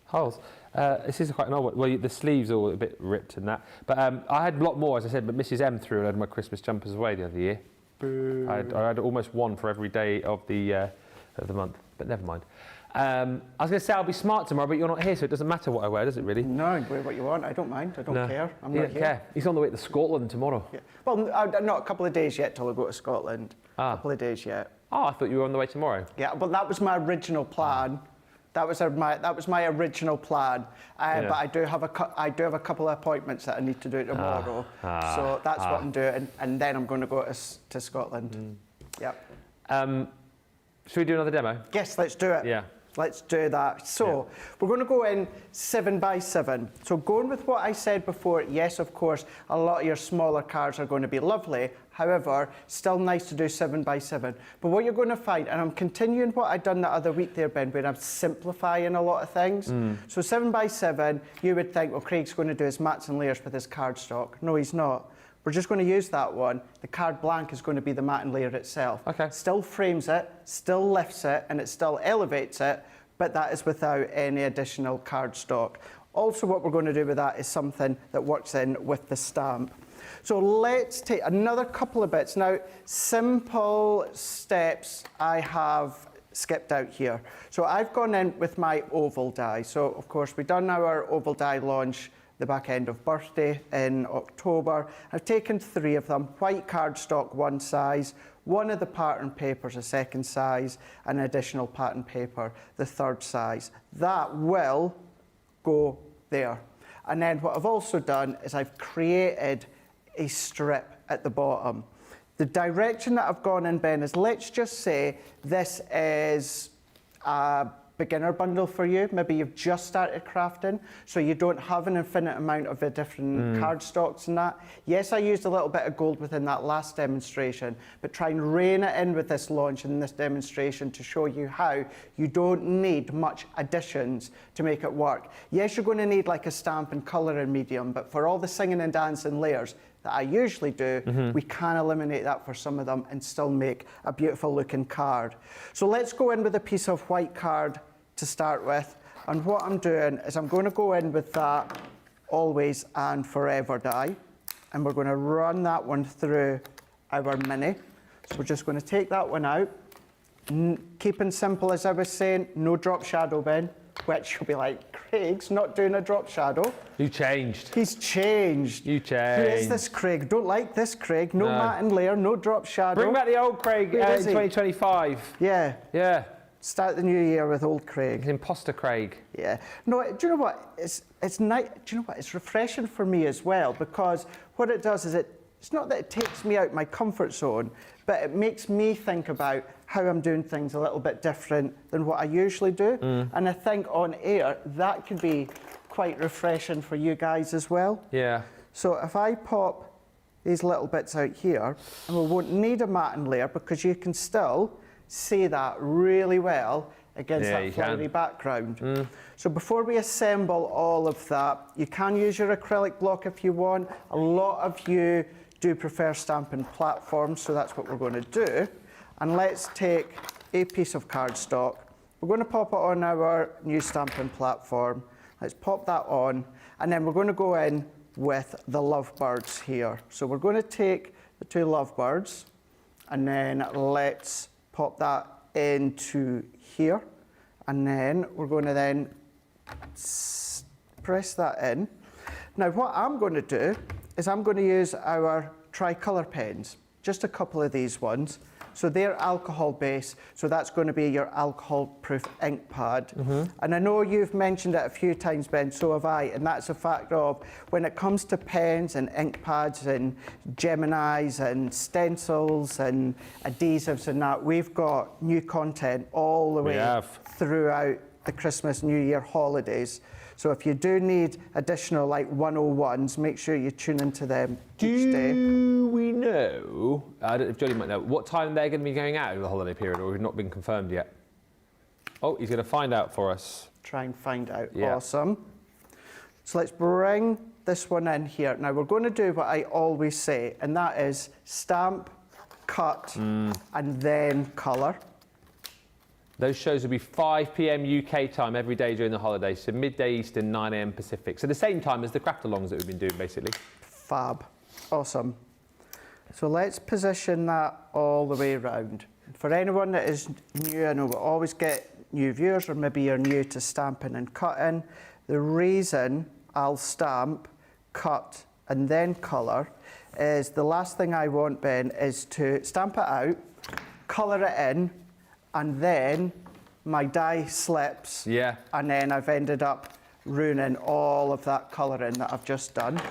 Holes. This is quite an old one. Well, the sleeves are all a bit ripped and that. But I had a lot more, as I said, but Mrs. M threw a load of my Christmas jumpers away the other year. I had almost one for every day of the month, but never mind. I was going to say I'll be smart tomorrow, but you're not here, so it doesn't matter what I wear, does it really? No, wear what you want. I don't mind. I don't care. I'm not don't here. care. He's on the way to Scotland tomorrow. Yeah. Well, not a couple of days yet till I go to Scotland. A couple of days yet. Oh, I thought you were on the way tomorrow. Yeah, but that was my original plan. That was my original plan. But I do have a couple of appointments that I need to do tomorrow. So that's what I'm doing, and then I'm going to go to Scotland. Yep. Should we do another demo? Yes, let's do it. Yeah. Let's do that. So we're going to go in 7 by 7. So going with what I said before, yes, of course, a lot of your smaller cards are going to be lovely. However, still nice to do 7 by 7. But what you're going to find, and I'm continuing what I'd done the other week there, Ben, where I'm simplifying a lot of things. So 7 by 7, you would think, well, Craig's going to do his mats and layers with his cardstock. No, he's not. We're just going to use that one. The card blank is going to be the mat and layer itself. Okay. Still frames it, still lifts it, and it still elevates it, but that is without any additional cardstock. Also, what we're going to do with that is something that works in with the stamp. So let's take another couple of bits. Now, simple steps I have skipped out here. So I've gone in with my oval die. So, of course, we've done our oval die launch the back end of birthday in October. I've taken 3 of them, white cardstock one size, one of the pattern papers a second size, and additional pattern paper the third size. That will go there. And then what I've also done is I've created a strip at the bottom. The direction that I've gone in, Ben, is let's just say this is a beginner bundle for you. Maybe you've just started crafting, so you don't have an infinite amount of the different cardstocks and that. Yes, I used a little bit of gold within that last demonstration, but try and rein it in with this launch and this demonstration to show you how you don't need much additions to make it work. Yes, you're going to need like a stamp and colour and medium, but for all the singing and dancing layers that I usually do, we can eliminate that for some of them and still make a beautiful looking card. So let's go in with a piece of white card to start with, and what I'm doing is I'm going to go in with that always and forever die, and we're going to run that one through our mini. So we're just going to take that one out, keeping simple as I was saying, no drop shadow, Ben, which you'll be like, Craig's not doing a drop shadow. You changed. He's changed. You changed. Who is this Craig? Don't like this Craig. No mat and layer, no drop shadow. Bring back the old Craig in 2025. Yeah. Yeah. Start the new year with old Craig. It's imposter Craig. Yeah. No, do you know what? It's nice. Do you know what? It's refreshing for me as well, because what it does is it's not that it takes me out my comfort zone, but it makes me think about how I'm doing things a little bit different than what I usually do. And I think on air, that could be quite refreshing for you guys as well. Yeah. So if I pop these little bits out here, and we won't need a mat and layer because you can still see that really well against that flowery background. So before we assemble all of that, you can use your acrylic block if you want. A lot of you do prefer stamping platforms, so that's what we're going to do. And let's take a piece of cardstock. We're going to pop it on our new stamping platform. Let's pop that on, and then we're going to go in with the lovebirds here. So we're going to take the 2 lovebirds, and then let's pop that into here, and then we're going to then press that in. Now what I'm going to do is I'm going to use our tricolour pens, just a couple of these ones. So they're alcohol based, so that's going to be your alcohol proof ink pad. And I know you've mentioned it a few times, Ben, so have I, and that's a fact of when it comes to pens and ink pads and Geminis and stencils and adhesives and that, we've got new content all the way throughout the Christmas, New Year holidays. So if you do need additional like 101s, make sure you tune into them each day. Do we know, I don't know if Jodie might know, what time they're going to be going out over the holiday period, or have not been confirmed yet? Oh, he's going to find out for us. Try and find out. Yeah. Awesome. So let's bring this one in here. Now we're going to do what I always say, and that is stamp, cut, and then colour. Those shows will be 5 p.m. UK time every day during the holidays, so midday Eastern, 9 a.m. Pacific. So the same time as the craft-alongs that we've been doing, basically. Fab. Awesome. So let's position that all the way around. For anyone that is new, I know we always get new viewers, or maybe you're new to stamping and cutting. The reason I'll stamp, cut, and then colour is the last thing I want, Ben, is to stamp it out, colour it in, and then my die slips. Yeah. And then I've ended up ruining all of that colouring that I've just done.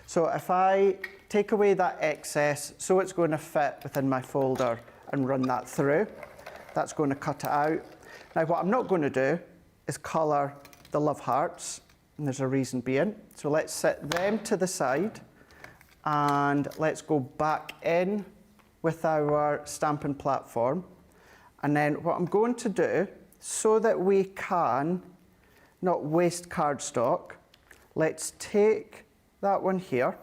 So if I take away that excess, so it's going to fit within my folder, and run that through, that's going to cut it out. Now what I'm not going to do is colour the love hearts, and there's a reason being. So let's set them to the side, and let's go back in with our stamping platform. And then what I'm going to do, so that we can not waste cardstock, let's take that one here,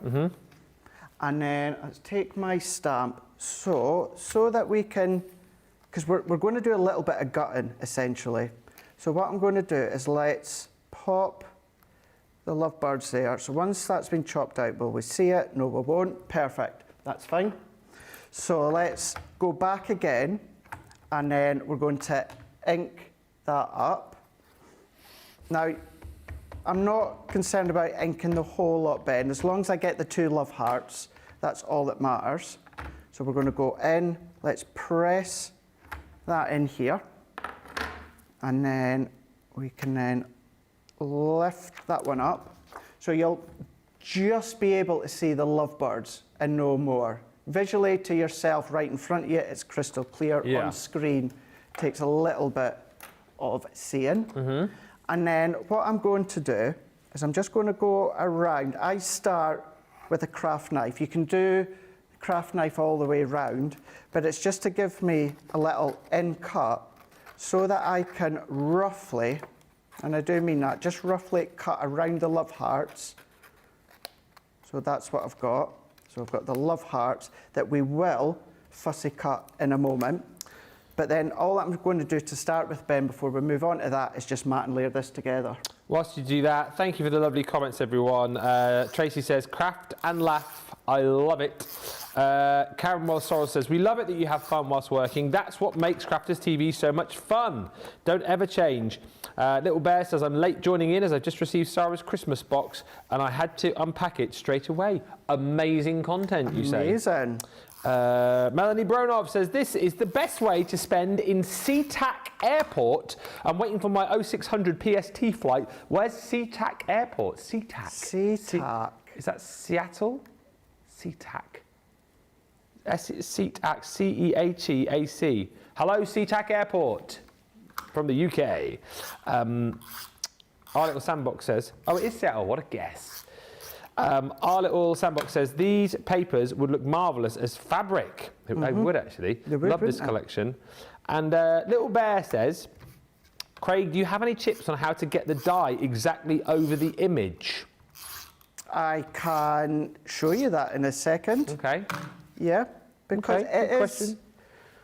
and then let's take my stamp, so that we can, because we're going to do a little bit of gutting, essentially. So what I'm going to do is let's pop the lovebirds there. So once that's been chopped out, will we see it? No, we won't. Perfect. That's fine. So let's go back again, and then we're going to ink that up. Now, I'm not concerned about inking the whole lot, Ben. As long as I get the 2 love hearts, that's all that matters. So we're going to go in, let's press that in here, and then we can then lift that one up. So you'll just be able to see the lovebirds and no more. Visually to yourself right in front of you, it's crystal clear. Yeah. On screen, takes a little bit of seeing. And then what I'm going to do is I'm just going to go around. I start with a craft knife. You can do craft knife all the way around, but it's just to give me a little in cut so that I can roughly, and I do mean that, just roughly cut around the love hearts. So that's what I've got. So I've got the love hearts that we will fussy cut in a moment. But then all I'm going to do to start with, Ben, before we move on to that, is just mat and layer this together. Whilst you do that, thank you for the lovely comments, everyone. Tracy says, craft and laugh, I love it. Karen Wells Sorrel says, we love it that you have fun whilst working. That's what makes Crafters TV so much fun. Don't ever change. Little Bear says, I'm late joining in as I've just received Sarah's Christmas box and I had to unpack it straight away. Amazing content, you say. Amazing. Melanie Bronov says, this is the best way to spend in SeaTac Airport. I'm waiting for my 0600 PST flight. Where's SeaTac Airport? SeaTac. SeaTac. Is that Seattle? SeaTac. SeaTac, C-E-A-T-A-C. Hello, SeaTac Airport from the UK. Our Little Sandbox says, oh, it is Seattle, what a guess. Our Little Sandbox says, these papers would look marvellous as fabric. They would actually. They would, love this wouldn't they? collection. And Little Bear says, Craig, do you have any tips on how to get the die exactly over the image? I can show you that in a second. Okay. Yeah, because Okay, good question.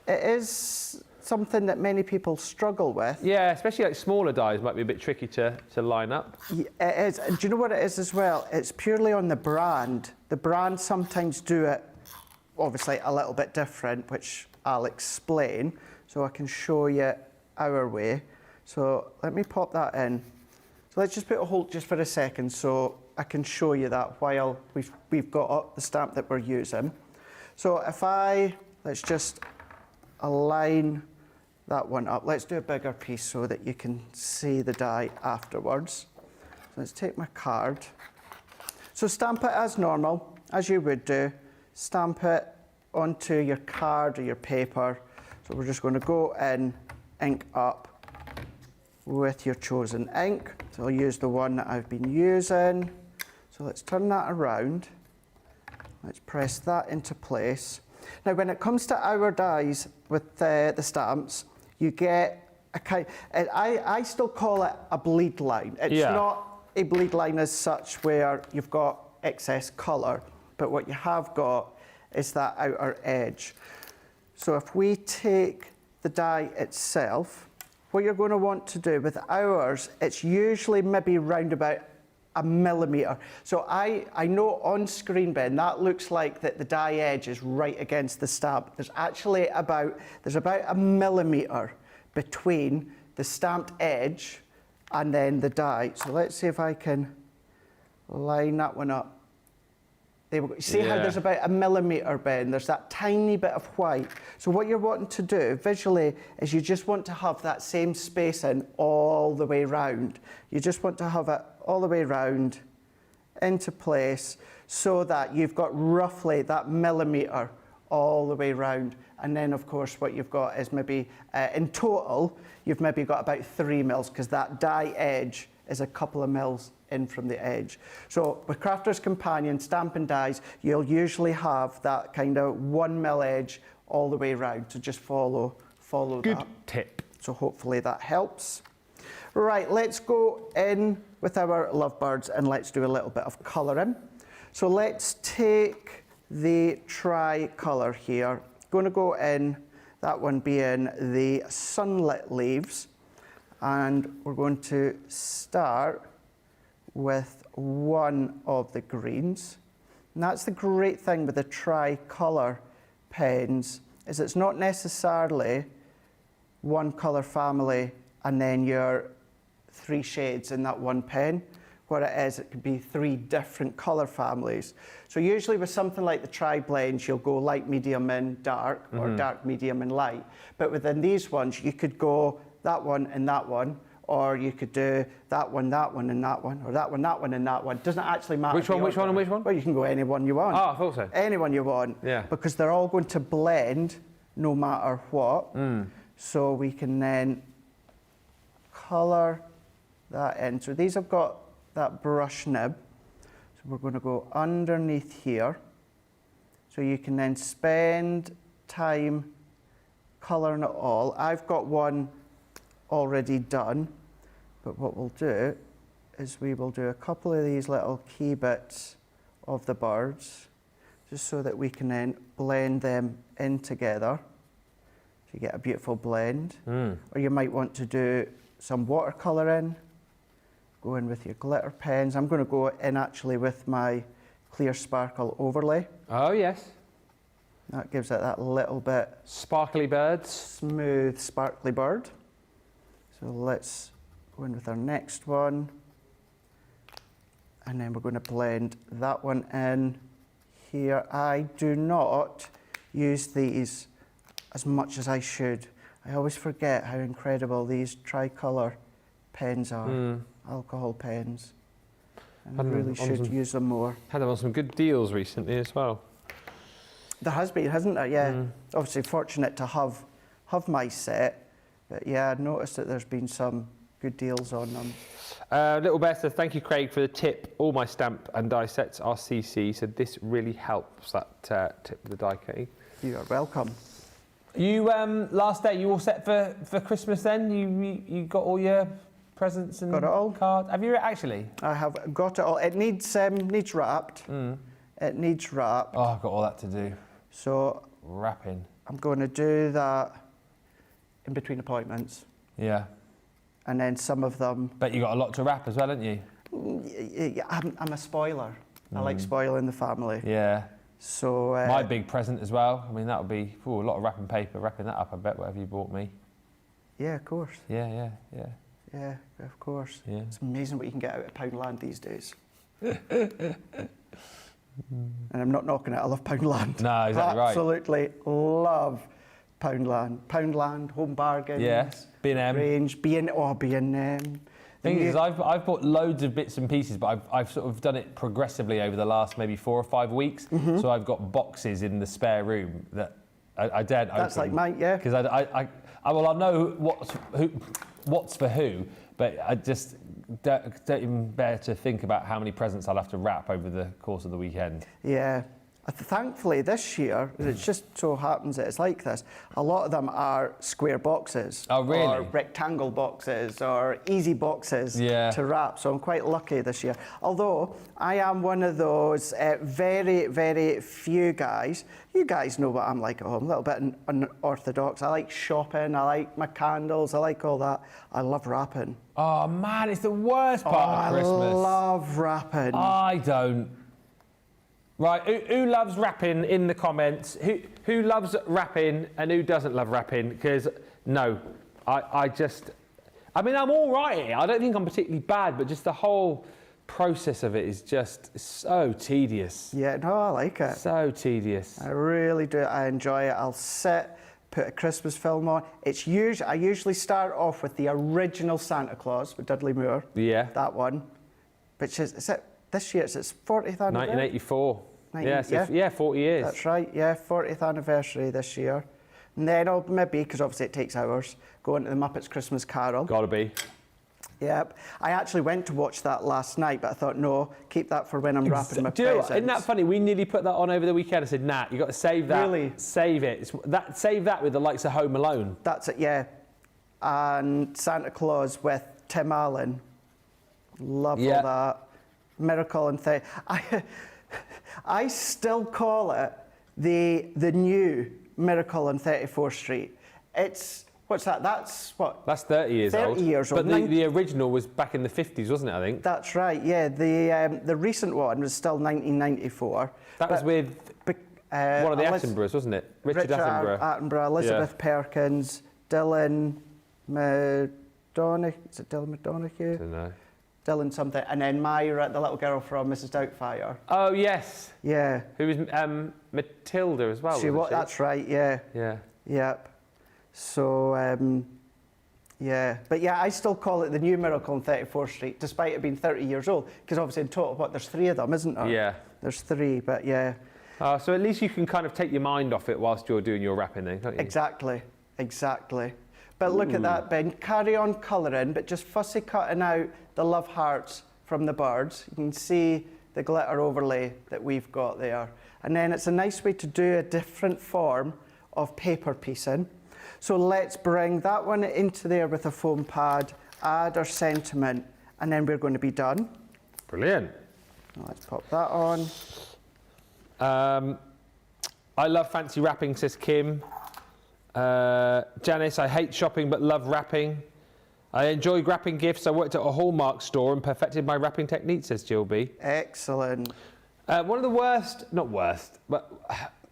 it is something that many people struggle with. Yeah, especially like smaller dies might be a bit tricky to line up. Yeah, it is. And do you know what it is as well? It's purely on the brand. The brands sometimes do it, obviously, a little bit different, which I'll explain. So I can show you our way. So let me pop that in. So let's just put a hold just for a second so I can show you that while we've got up the stamp that we're using. So if let's just align that one up. Let's do a bigger piece so that you can see the die afterwards. So let's take my card. So stamp it as normal, as you would do. Stamp it onto your card or your paper. So we're just going to go in, ink up with your chosen ink. So I'll use the one that I've been using. So let's turn that around. Let's press that into place. Now, when it comes to our dies with the stamps, you get a kind. I still call it a bleed line. It's not a bleed line as such where you've got excess colour, but what you have got is that outer edge. So if we take the die itself, what you're going to want to do with ours, it's usually maybe round about a millimetre. So I know on screen, Ben, that looks like that the die edge is right against the stamp. There's actually about a millimetre between the stamped edge and then the die. So let's see if I can line that one up. There we go. See how there's about a millimetre, Ben? There's that tiny bit of white. So what you're wanting to do visually is you just want to have that same spacing all the way round. You just want to have it all the way round into place so that you've got roughly that millimetre all the way round. And then, of course, what you've got is maybe, in total, you've maybe got about 3 mils because that die edge is a couple of mils in from the edge. So with Crafter's Companion stamping dies, you'll usually have that kind of 1 mil edge all the way around. So just follow that. Good tip. So hopefully that helps. Right, let's go in with our lovebirds and let's do a little bit of colouring. So let's take the tricolour here. Going to go in, that one being the sunlit leaves, and we're going to start with one of the greens. And that's the great thing with the tricolour pens, is it's not necessarily one colour family and then your 3 shades in that one pen. What it is, it could be 3 different colour families. So usually with something like the tri-blends, you'll go light, medium and dark, or dark, medium and light. But within these ones, you could go that one and that one, or you could do that one and that one, or that one and that one. It doesn't actually matter. Which one, and which one? Well, you can go any one you want. Oh, I thought so. Anyone you want. Yeah. Because they're all going to blend no matter what. So we can then colour that in. So these have got that brush nib. So we're going to go underneath here. So you can then spend time colouring it all. I've got one already done, but what we'll do is we will do a couple of these little key bits of the birds, just so that we can then blend them in together. So you get a beautiful blend. Or you might want to do some watercolour in. Go in with your glitter pens. I'm going to go in actually with my clear sparkle overlay. Oh, yes. That gives it that little bit Sparkly birds. smooth, sparkly bird. So let's go in with our next one. And then we're going to blend that one in here. I do not use these as much as I should. I always forget how incredible these tricolour pens are, alcohol pens. And I really should use them more. Had them on some good deals recently as well. There has been, hasn't there? Yeah. Obviously fortunate to have my set. But yeah, I've noticed that there's been some good deals on them. Little Bester, thank you, Craig, for the tip. All my stamp and die sets are CC, so this really helps, that tip with the die cutting. You are welcome. You, last day, you all set for Christmas then? You got all your presents and Got it all. cards? Have you actually? I have got it all. It needs wrapped. It needs wrapped. Oh, I've got all that to do. So Wrapping. I'm going to do that in between appointments. Yeah. And then some of them... Bet you got a lot to wrap as well, haven't you? I'm a spoiler. I like spoiling the family. Yeah. So... My big present as well. I mean, that would be a lot of wrapping paper, wrapping that up, I bet, whatever you bought me. Yeah, of course. Yeah. Yeah, of course. Yeah. It's amazing what you can get out of Poundland these days. And I'm not knocking it, I love Poundland. No, exactly right. Absolutely love Poundland. Poundland, Home Bargains. Yeah, B&M. Range, B&M. Thing is, I've bought loads of bits and pieces, but I've sort of done it progressively over the last maybe 4 or 5 weeks. So I've got boxes in the spare room that I daren't open. That's like mine, yeah. Because I know what's for who, but I just don't even bear to think about how many presents I'll have to wrap over the course of the weekend. Yeah. Thankfully, this year, it just so happens that it's like this, a lot of them are square boxes. Oh, really? Or rectangle boxes or easy boxes Yeah. to wrap. So I'm quite lucky this year. Although I am one of those very, very few guys. You guys know what I'm like at home, a little bit unorthodox. I like shopping, I like my candles, I like all that. I love wrapping. Oh, man, it's the worst part of Christmas. I love wrapping. I don't. Right, who loves wrapping in the comments? Who loves wrapping and who doesn't love wrapping? Because, no, I mean, I'm all right at it. I don't think I'm particularly bad, but just the whole process of it is just so tedious. Yeah, no, I like it. So tedious. I really do. I enjoy it. I'll sit, put a Christmas film on. I usually start off with the original Santa Claus with Dudley Moore. Yeah. That one. Which is it this year? It's its 40th anniversary. 1984. Yeah, 40 years. That's right, yeah, 40th anniversary this year. And then I'll maybe, because obviously it takes hours, go into the Muppets Christmas Carol. Gotta be. Yep. I actually went to watch that last night, but I thought, no, keep that for when I'm wrapping my presents. Isn't that funny? We nearly put that on over the weekend. I said, nah, you got to save that. Really? Save it. Save that with the likes of Home Alone. That's it, yeah. And Santa Claus with Tim Allen. Love all that. Miracle on 30. I still call it the new Miracle on 34th Street. It's, what's that? That's what? That's 30 years 30 old. years old. But the original was back in the 50s, wasn't it, I think? That's right, yeah. The recent one was still 1994. That was with one of the Attenboroughs, wasn't it? Richard Attenborough, Elizabeth Perkins, Dylan McDonagh. Is it Dylan McDonagh? I don't know. Dylan something. And then Myra, the little girl from Mrs. Doubtfire. Oh, yes. Yeah. Who was Matilda as well, wasn't she? That's right, yeah. Yeah. Yep. So, yeah. But yeah, I still call it the new Miracle on 34th Street, despite it being 30 years old. Because obviously in total, there's 3 of them, isn't there? Yeah. There's 3, but yeah. So at least you can kind of take your mind off it whilst you're doing your wrapping then, can't you? Exactly. But look at that, Ben. Carry on colouring, but just fussy cutting out the love hearts from the birds. You can see the glitter overlay that we've got there. And then it's a nice way to do a different form of paper piecing. So let's bring that one into there with a foam pad, add our sentiment, and then we're going to be done. Brilliant. Now let's pop that on. I love fancy wrapping, says Kim. Janice, I hate shopping but love wrapping. I enjoy wrapping gifts. I worked at a Hallmark store and perfected my wrapping technique, says Jill B. Excellent. One of the worst, not worst, but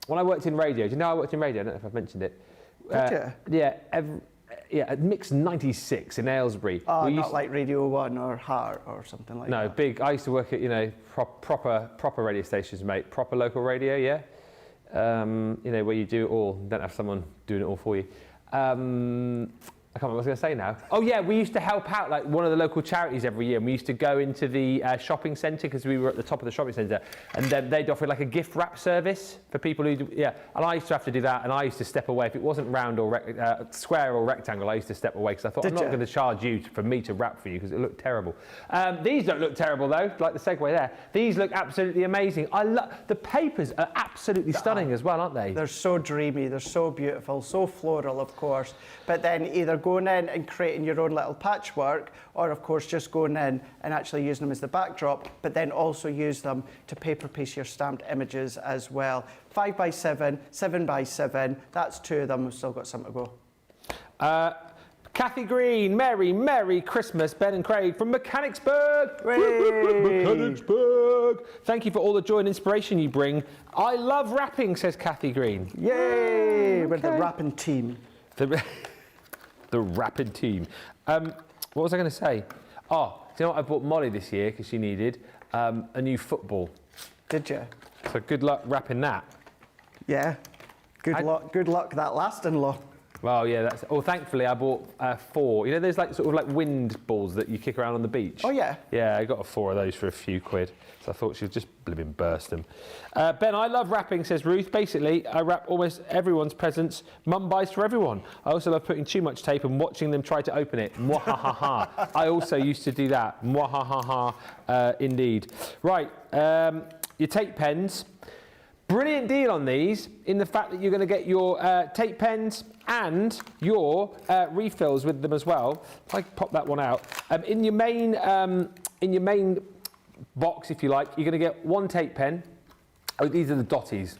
when I worked in radio, do you know I worked in radio? I don't know if I've mentioned it. Did you? Yeah, at Mix 96 in Aylesbury. Oh, not like Radio 1 or Heart or something like that. No, big. I used to work at, proper radio stations, mate. Proper local radio, yeah. Where you do it all, don't have someone doing it all for you. I can't remember what I was going to say now. Oh yeah, we used to help out like one of the local charities every year, and we used to go into the shopping centre because we were at the top of the shopping centre, and then they'd offer like a gift wrap service for people who, and I used to have to do that, and I used to step away if it wasn't round or square or rectangle. I used to step away because I thought I'm not going to charge you for me to wrap for you because it looked terrible. These don't look terrible though, like the segue there. These look absolutely amazing. The papers are absolutely stunning as well, aren't they? They're so dreamy, they're so beautiful, so floral, of course. But then either going in and creating your own little patchwork, or of course just going in and actually using them as the backdrop, but then also use them to paper piece your stamped images as well. 5x7, 7x7, that's 2 of them, we've still got some to go. Kathy Green, Merry Christmas, Ben and Craig from Mechanicsburg. Mechanicsburg. Thank you for all the joy and inspiration you bring. I love rapping, says Kathy Green. Yay! We're the rapping team. The rapid team. What was I going to say? Oh, do you know what I bought Molly this year because she needed a new football. Did you? So good luck wrapping that. Yeah. Good luck that lasting long. Well, yeah, that's. Well, thankfully I bought 4. You know, there's like sort of like wind balls that you kick around on the beach. Oh yeah. Yeah, I got 4 of those for a few quid. So I thought she'd just blipping burst them. Ben, I love wrapping, says Ruth. Basically, I wrap almost everyone's presents. Mum buys for everyone. I also love putting too much tape and watching them try to open it. Mwahaha. I also used to do that. Mwahaha, indeed. Right, your tape pens. Brilliant deal on these in the fact that you're going to get your tape pens and your refills with them as well. If I pop that one out, in your main box, if you like, you're going to get one tape pen. Oh, these are the dotties.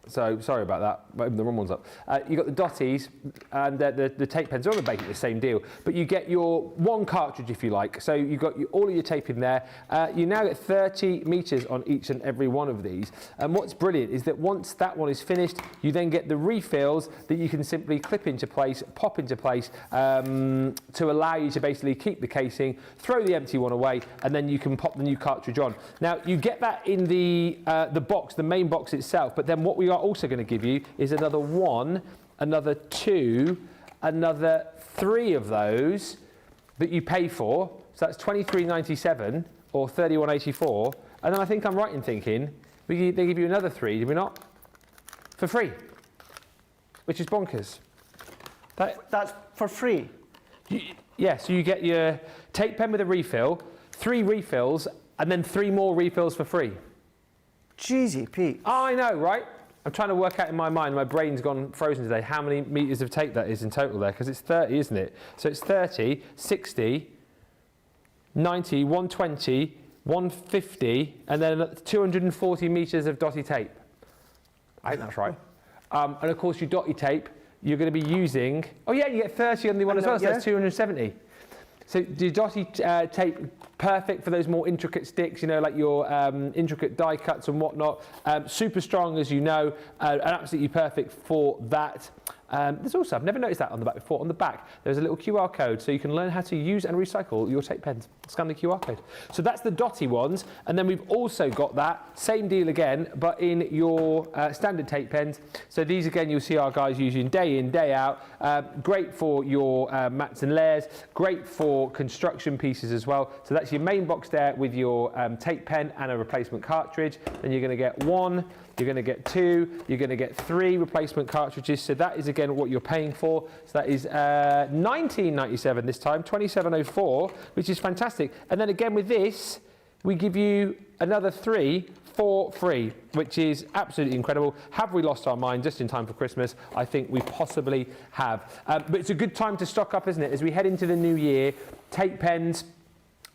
So sorry about that, I opened the wrong ones up. You've got the dotties and the tape pens, they're all basically the same deal, but you get your one cartridge if you like. So you've got all of your tape in there. You now get 30 metres on each and every one of these. And what's brilliant is that once that one is finished, you then get the refills that you can simply clip into place, pop into place to allow you to basically keep the casing, throw the empty one away, and then you can pop the new cartridge on. Now you get that in the box, the main box itself, but then what we are also going to give you is another one, another two, another three of those that you pay for. So that's £23.97 or £31.84. And then I think I'm right in thinking they give you another three, do we not? For free, which is bonkers. That's for free? Yeah, so you get your tape pen with a refill, 3 refills, and then 3 more refills for free. Jeezy Pete. Oh, I know, right? I'm trying to work out in my mind, my brain's gone frozen today, how many metres of tape that is in total there, because it's 30, isn't it? So it's 30, 60, 90, 120, 150, and then 240 metres of dotty tape. I think that's right. And of course, your dotty tape, you're going to be using, oh yeah, you get 30 on the one as well, so that's 270. So the dotty tape, perfect for those more intricate sticks, you know, like your intricate die cuts and whatnot. Super strong, as you know, and absolutely perfect for that. There's also, I've never noticed that on the back before, on the back there's a little QR code so you can learn how to use and recycle your tape pens. Scan the QR code. So that's the dotty ones, and then we've also got that same deal again, but in your standard tape pens. So these again you'll see our guys using day in, day out. Great for your mats and layers, great for construction pieces as well. So that's your main box there with your tape pen and a replacement cartridge. Then you're going to get 1, you're going to get 2, you're going to get 3 replacement cartridges. So that is again what you're paying for. So that is £19.97 this time, £27.04, which is fantastic. And then again with this, we give you another 3 for free, which is absolutely incredible. Have we lost our mind just in time for Christmas? I think we possibly have. But it's a good time to stock up, isn't it? As we head into the new year, tape pens,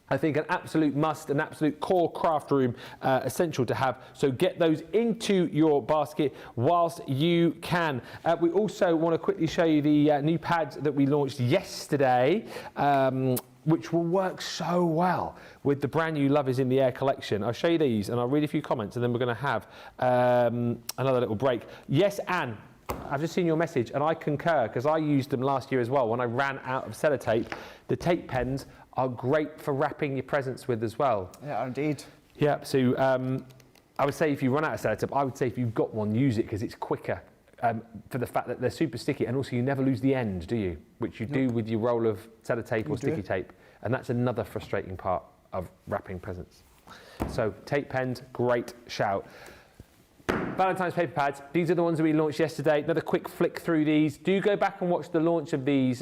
I think an absolute must, an absolute core craft room essential to have. So get those into your basket whilst you can. We also want to quickly show you the new pads that we launched yesterday, which will work so well with the brand new Love Is in the Air collection. I'll show you these and I'll read a few comments and then we're going to have another little break. Yes, Anne. I've just seen your message and I concur because I used them last year as well when I ran out of sellotape. The tape pens are great for wrapping your presents with as well. Yeah, indeed. Yeah, so I would say if you run out of sellotape, I would say if you've got one, use it because it's quicker for the fact that they're super sticky and also you never lose the end, do you? Which you do with your roll of sellotape or sticky tape. And that's another frustrating part of wrapping presents. So tape pens, great shout. Valentine's paper pads, these are the ones that we launched yesterday. Another quick flick through these. Do go back and watch the launch of these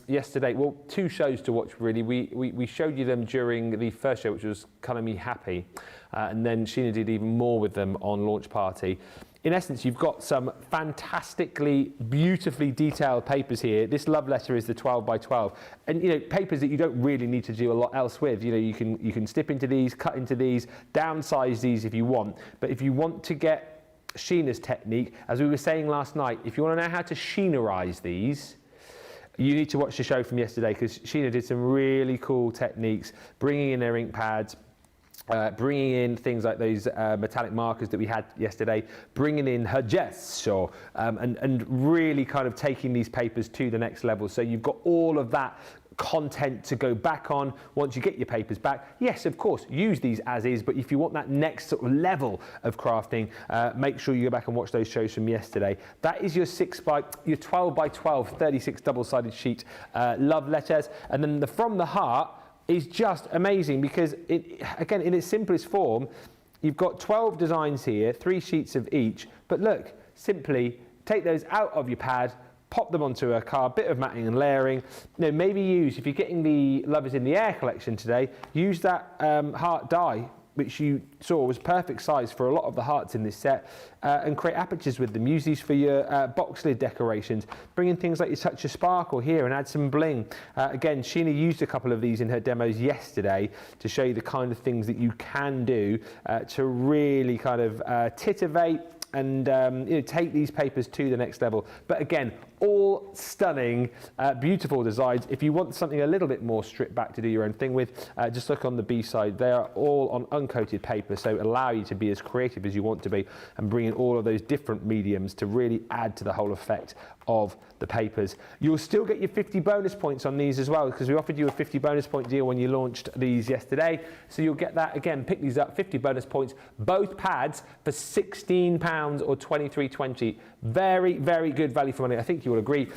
yesterday. Well, 2 shows to watch really. We showed you them during the first show, which was Colour Me Happy. And then Sheena did even more with them on launch party. In essence, you've got some fantastically, beautifully detailed papers here. This love letter is the 12 by 12. And, you know, papers that you don't really need to do a lot else with. You know, you can snip into these, cut into these, downsize these if you want. But if you want to get Sheena's technique, as we were saying last night, if you want to know how to Sheenerize these, you need to watch the show from yesterday because Sheena did some really cool techniques, bringing in their ink pads, bringing in things like those metallic markers that we had yesterday, bringing in her gesso, and really kind of taking these papers to the next level. So you've got all of that content to go back on once you get your papers back. Yes, of course, use these as is, but if you want that next sort of level of crafting, make sure you go back and watch those shows from yesterday. That is your 12 by 12, 36 double-sided sheet love letters, and then the From the Heart is just amazing because it, again, in its simplest form, you've got 12 designs here, 3 sheets of each, but look, simply take those out of your pad, pop them onto a card, bit of matting and layering. You know, maybe use, if you're getting the Love Is in the Air collection today, use that heart die which you saw was perfect size for a lot of the hearts in this set, and create apertures with them. Use these for your box lid decorations. Bring in things like your touch of sparkle here and add some bling. Again, Sheena used a couple of these in her demos yesterday to show you the kind of things that you can do to really kind of titivate and take these papers to the next level. But again, all stunning, beautiful designs. If you want something a little bit more stripped back to do your own thing with, just look on the B side. They are all on uncoated paper, so allow you to be as creative as you want to be and bring in all of those different mediums to really add to the whole effect of the papers. You'll still get your 50 bonus points on these as well, because we offered you a 50 bonus point deal when you launched these yesterday. So you'll get that again, pick these up, 50 bonus points, both pads for £16 or £23.20. Very, very good value for money. I think you will agree.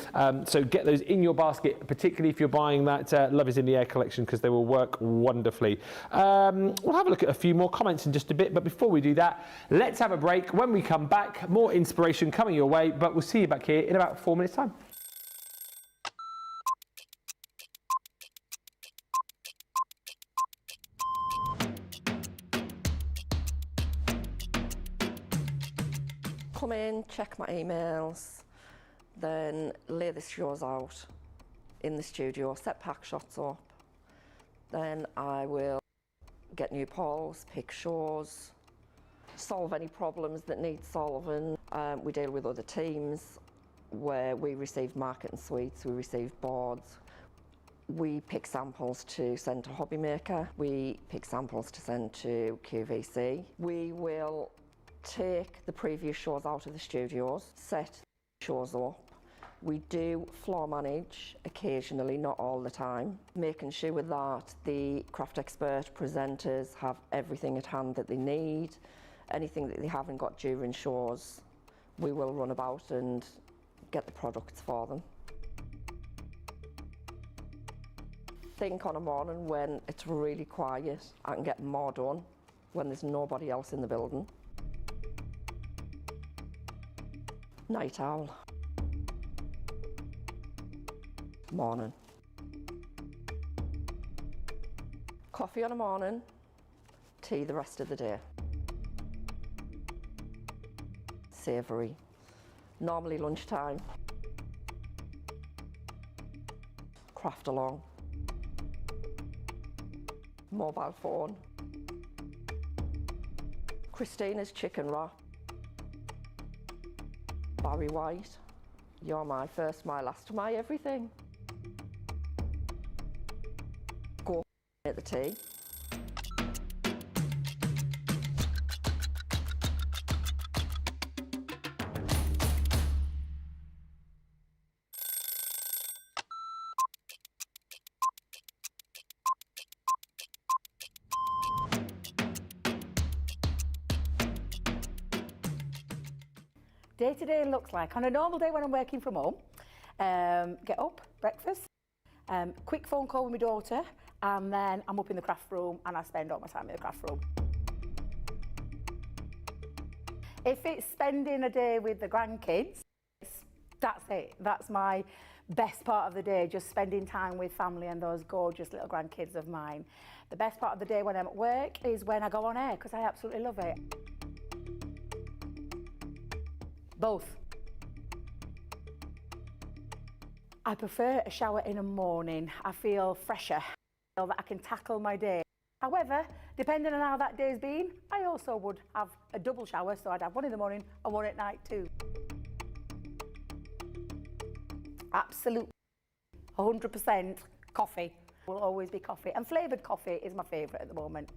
So get those in your basket, particularly if you're buying that Love is in the Air collection, because they will work wonderfully. We'll have a look at a few more comments in just a bit, but before we do that, let's have a break. When we come back, more inspiration coming your way, but we'll see you back here in about 4 minutes' time. Come in, check my emails, then lay the shows out in the studio, set pack shots up. Then I will get new polls, pick shows, solve any problems that need solving. We deal with other teams where we receive marketing suites, we receive boards. We pick samples to send to Hobbymaker. We pick samples to send to QVC. We will take the previous shows out of the studios, set shows up. We do floor manage occasionally, not all the time, making sure that the craft expert presenters have everything at hand that they need. Anything that they haven't got during shows, we will run about and get the products for them. Think on a morning when it's really quiet, I can get more done when there's nobody else in the building. Night owl. Morning. Coffee on a morning, tea the rest of the day. Savoury. Normally lunchtime. Craft along. Mobile phone. Christina's chicken wrap. Barry White, you're my first, my last, my everything. Go at the tea. Day to day looks like, on a normal day when I'm working from home, get up, breakfast, quick phone call with my daughter, and then I'm up in the craft room and I spend all my time in the craft room. If it's spending a day with the grandkids, that's it. That's my best part of the day, just spending time with family and those gorgeous little grandkids of mine. The best part of the day when I'm at work is when I go on air, because I absolutely love it. Both. I prefer a shower in the morning. I feel fresher, I feel that I can tackle my day. However, depending on how that day's been, I also would have a double shower, so I'd have one in the morning and one at night too. Absolutely, 100% coffee. Will always be coffee, and flavoured coffee is my favourite at the moment.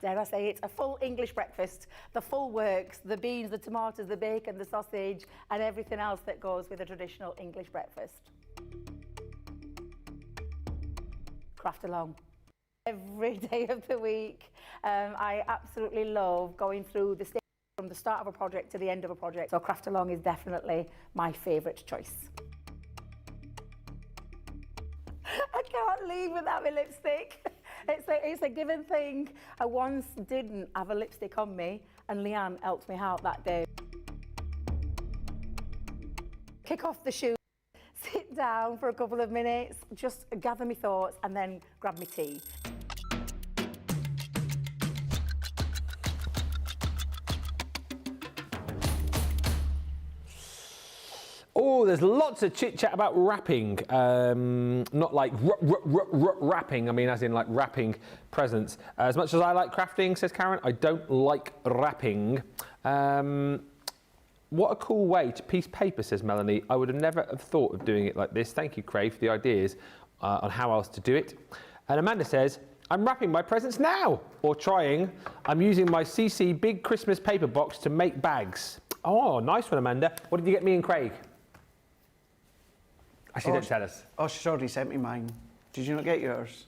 Dare I say it's a full English breakfast, the full works, the beans, the tomatoes, the bacon, the sausage, and everything else that goes with a traditional English breakfast. Craft along. Every day of the week. I absolutely love going through the stage from the start of a project to the end of a project. So craft along is definitely my favourite choice. I can't leave without my lipstick. It's a given thing. I once didn't have a lipstick on me and Leanne helped me out that day. Kick off the shoes, sit down for a couple of minutes, just gather my thoughts and then grab my tea. Oh, there's lots of chit-chat about wrapping. Not like wrapping, I mean as in like wrapping presents. As much as I like crafting, says Karen, I don't like wrapping. What a cool way to piece paper, says Melanie. I would have never have thought of doing it like this. Thank you, Craig, for the ideas on how else to do it. And Amanda says, I'm wrapping my presents now, or trying. I'm using my CC big Christmas paper box to make bags. Oh, nice one, Amanda. What did you get me and Craig? Actually, don't tell us. Oh, she's already sent me mine. Did you not get yours?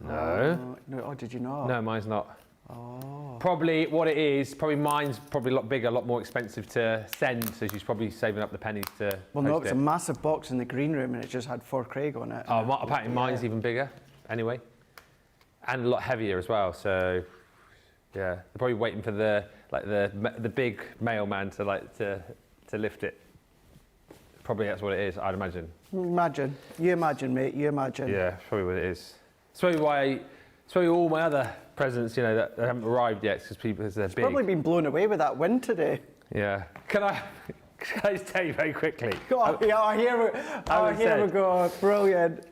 No. No. Oh, did you not? No, mine's not. Oh. Probably what it is, probably mine's probably a lot bigger, a lot more expensive to send, so she's probably saving up the pennies to Well, no, post it's a massive box in the green room and it just had 4 Craig on it. Oh, apparently mine's even bigger, anyway. And a lot heavier as well, so yeah. They're probably waiting for the big mailman to lift it. Probably that's what it is, I'd imagine. Imagine. You imagine, mate. You imagine. Yeah, probably what it is. It's probably all my other presents, you know, that haven't arrived yet because they're big. Probably been blown away with that wind today. Yeah. Can I just tell you very quickly? Oh, yeah, here we go. Brilliant.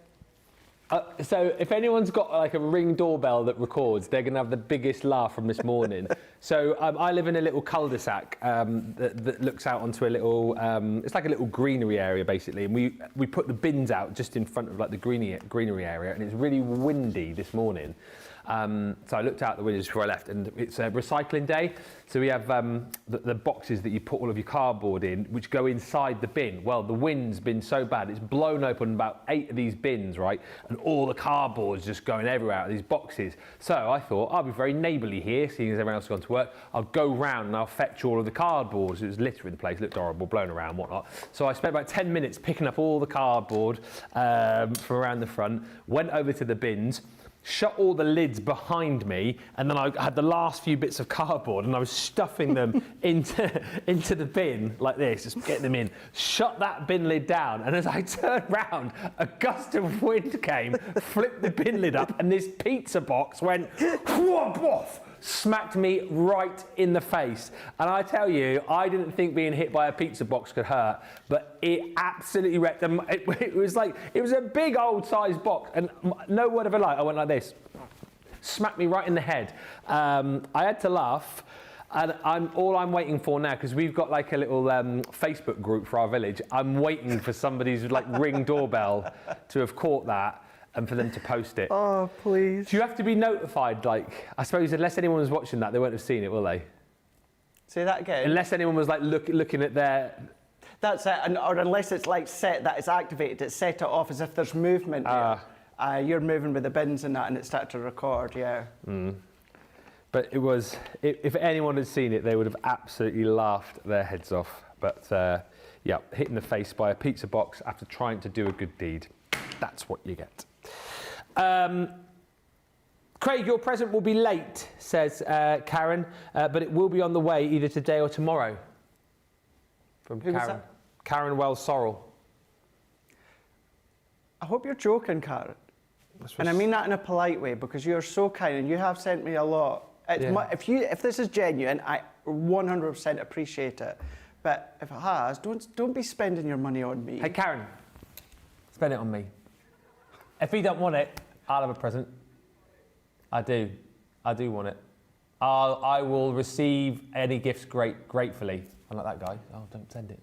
So if anyone's got like a Ring doorbell that records, they're going to have the biggest laugh from this morning. So I live in a little cul-de-sac that looks out onto a little, it's like a little greenery area basically. And we put the bins out just in front of like the greenery area, and it's really windy this morning. So I looked out the windows before I left, and it's a recycling day. So we have the boxes that you put all of your cardboard in, which go inside the bin. Well, the wind's been so bad, it's blown open about 8 of these bins, right? And all the cardboard's just going everywhere out of these boxes. So I thought, I'll be very neighbourly here, seeing as everyone else has gone to work. I'll go round and I'll fetch all of the cardboard. So it was litter in the place, looked horrible, blown around, whatnot. So I spent about 10 minutes picking up all the cardboard from around the front, went over to the bins, shut all the lids behind me, and then I had the last few bits of cardboard and I was stuffing them into the bin like this, just getting them in. Shut that bin lid down, and as I turned round, a gust of wind came, flipped the bin lid up, and this pizza box went whoop, off, smacked me right in the face. And I tell you, I didn't think being hit by a pizza box could hurt, but it absolutely wrecked them. It was a big old sized box, and no word of a lie, I went like this. Smacked me right in the head. I had to laugh, and all I'm waiting for now, because we've got like a little Facebook group for our village, I'm waiting for somebody's like Ring doorbell to have caught that, and for them to post it. Oh, please. Do you have to be notified? Like, I suppose unless anyone was watching that, they won't have seen it, will they? Say that again. Unless anyone was like looking at their... That's it, or unless it's like set that it's activated, it's set it off as if there's movement here. You're moving with the bins and that, and it started to record, yeah. Mm. But it was, if anyone had seen it, they would have absolutely laughed their heads off. But yeah, hit in the face by a pizza box after trying to do a good deed. That's what you get. Craig, your present will be late, says Karen, but it will be on the way either today or tomorrow. From Who Karen. was that? Karen Wells-Sorrell. I hope you're joking, Karen. And I mean that in a polite way, because you're so kind and you have sent me a lot. Yeah. If this is genuine, I 100% appreciate it. But if it has, don't be spending your money on me. Hey, Karen, spend it on me. If you don't want it, I'll have a present. I do want it. I will receive any gifts gratefully. I'm like that guy. Oh, don't send it.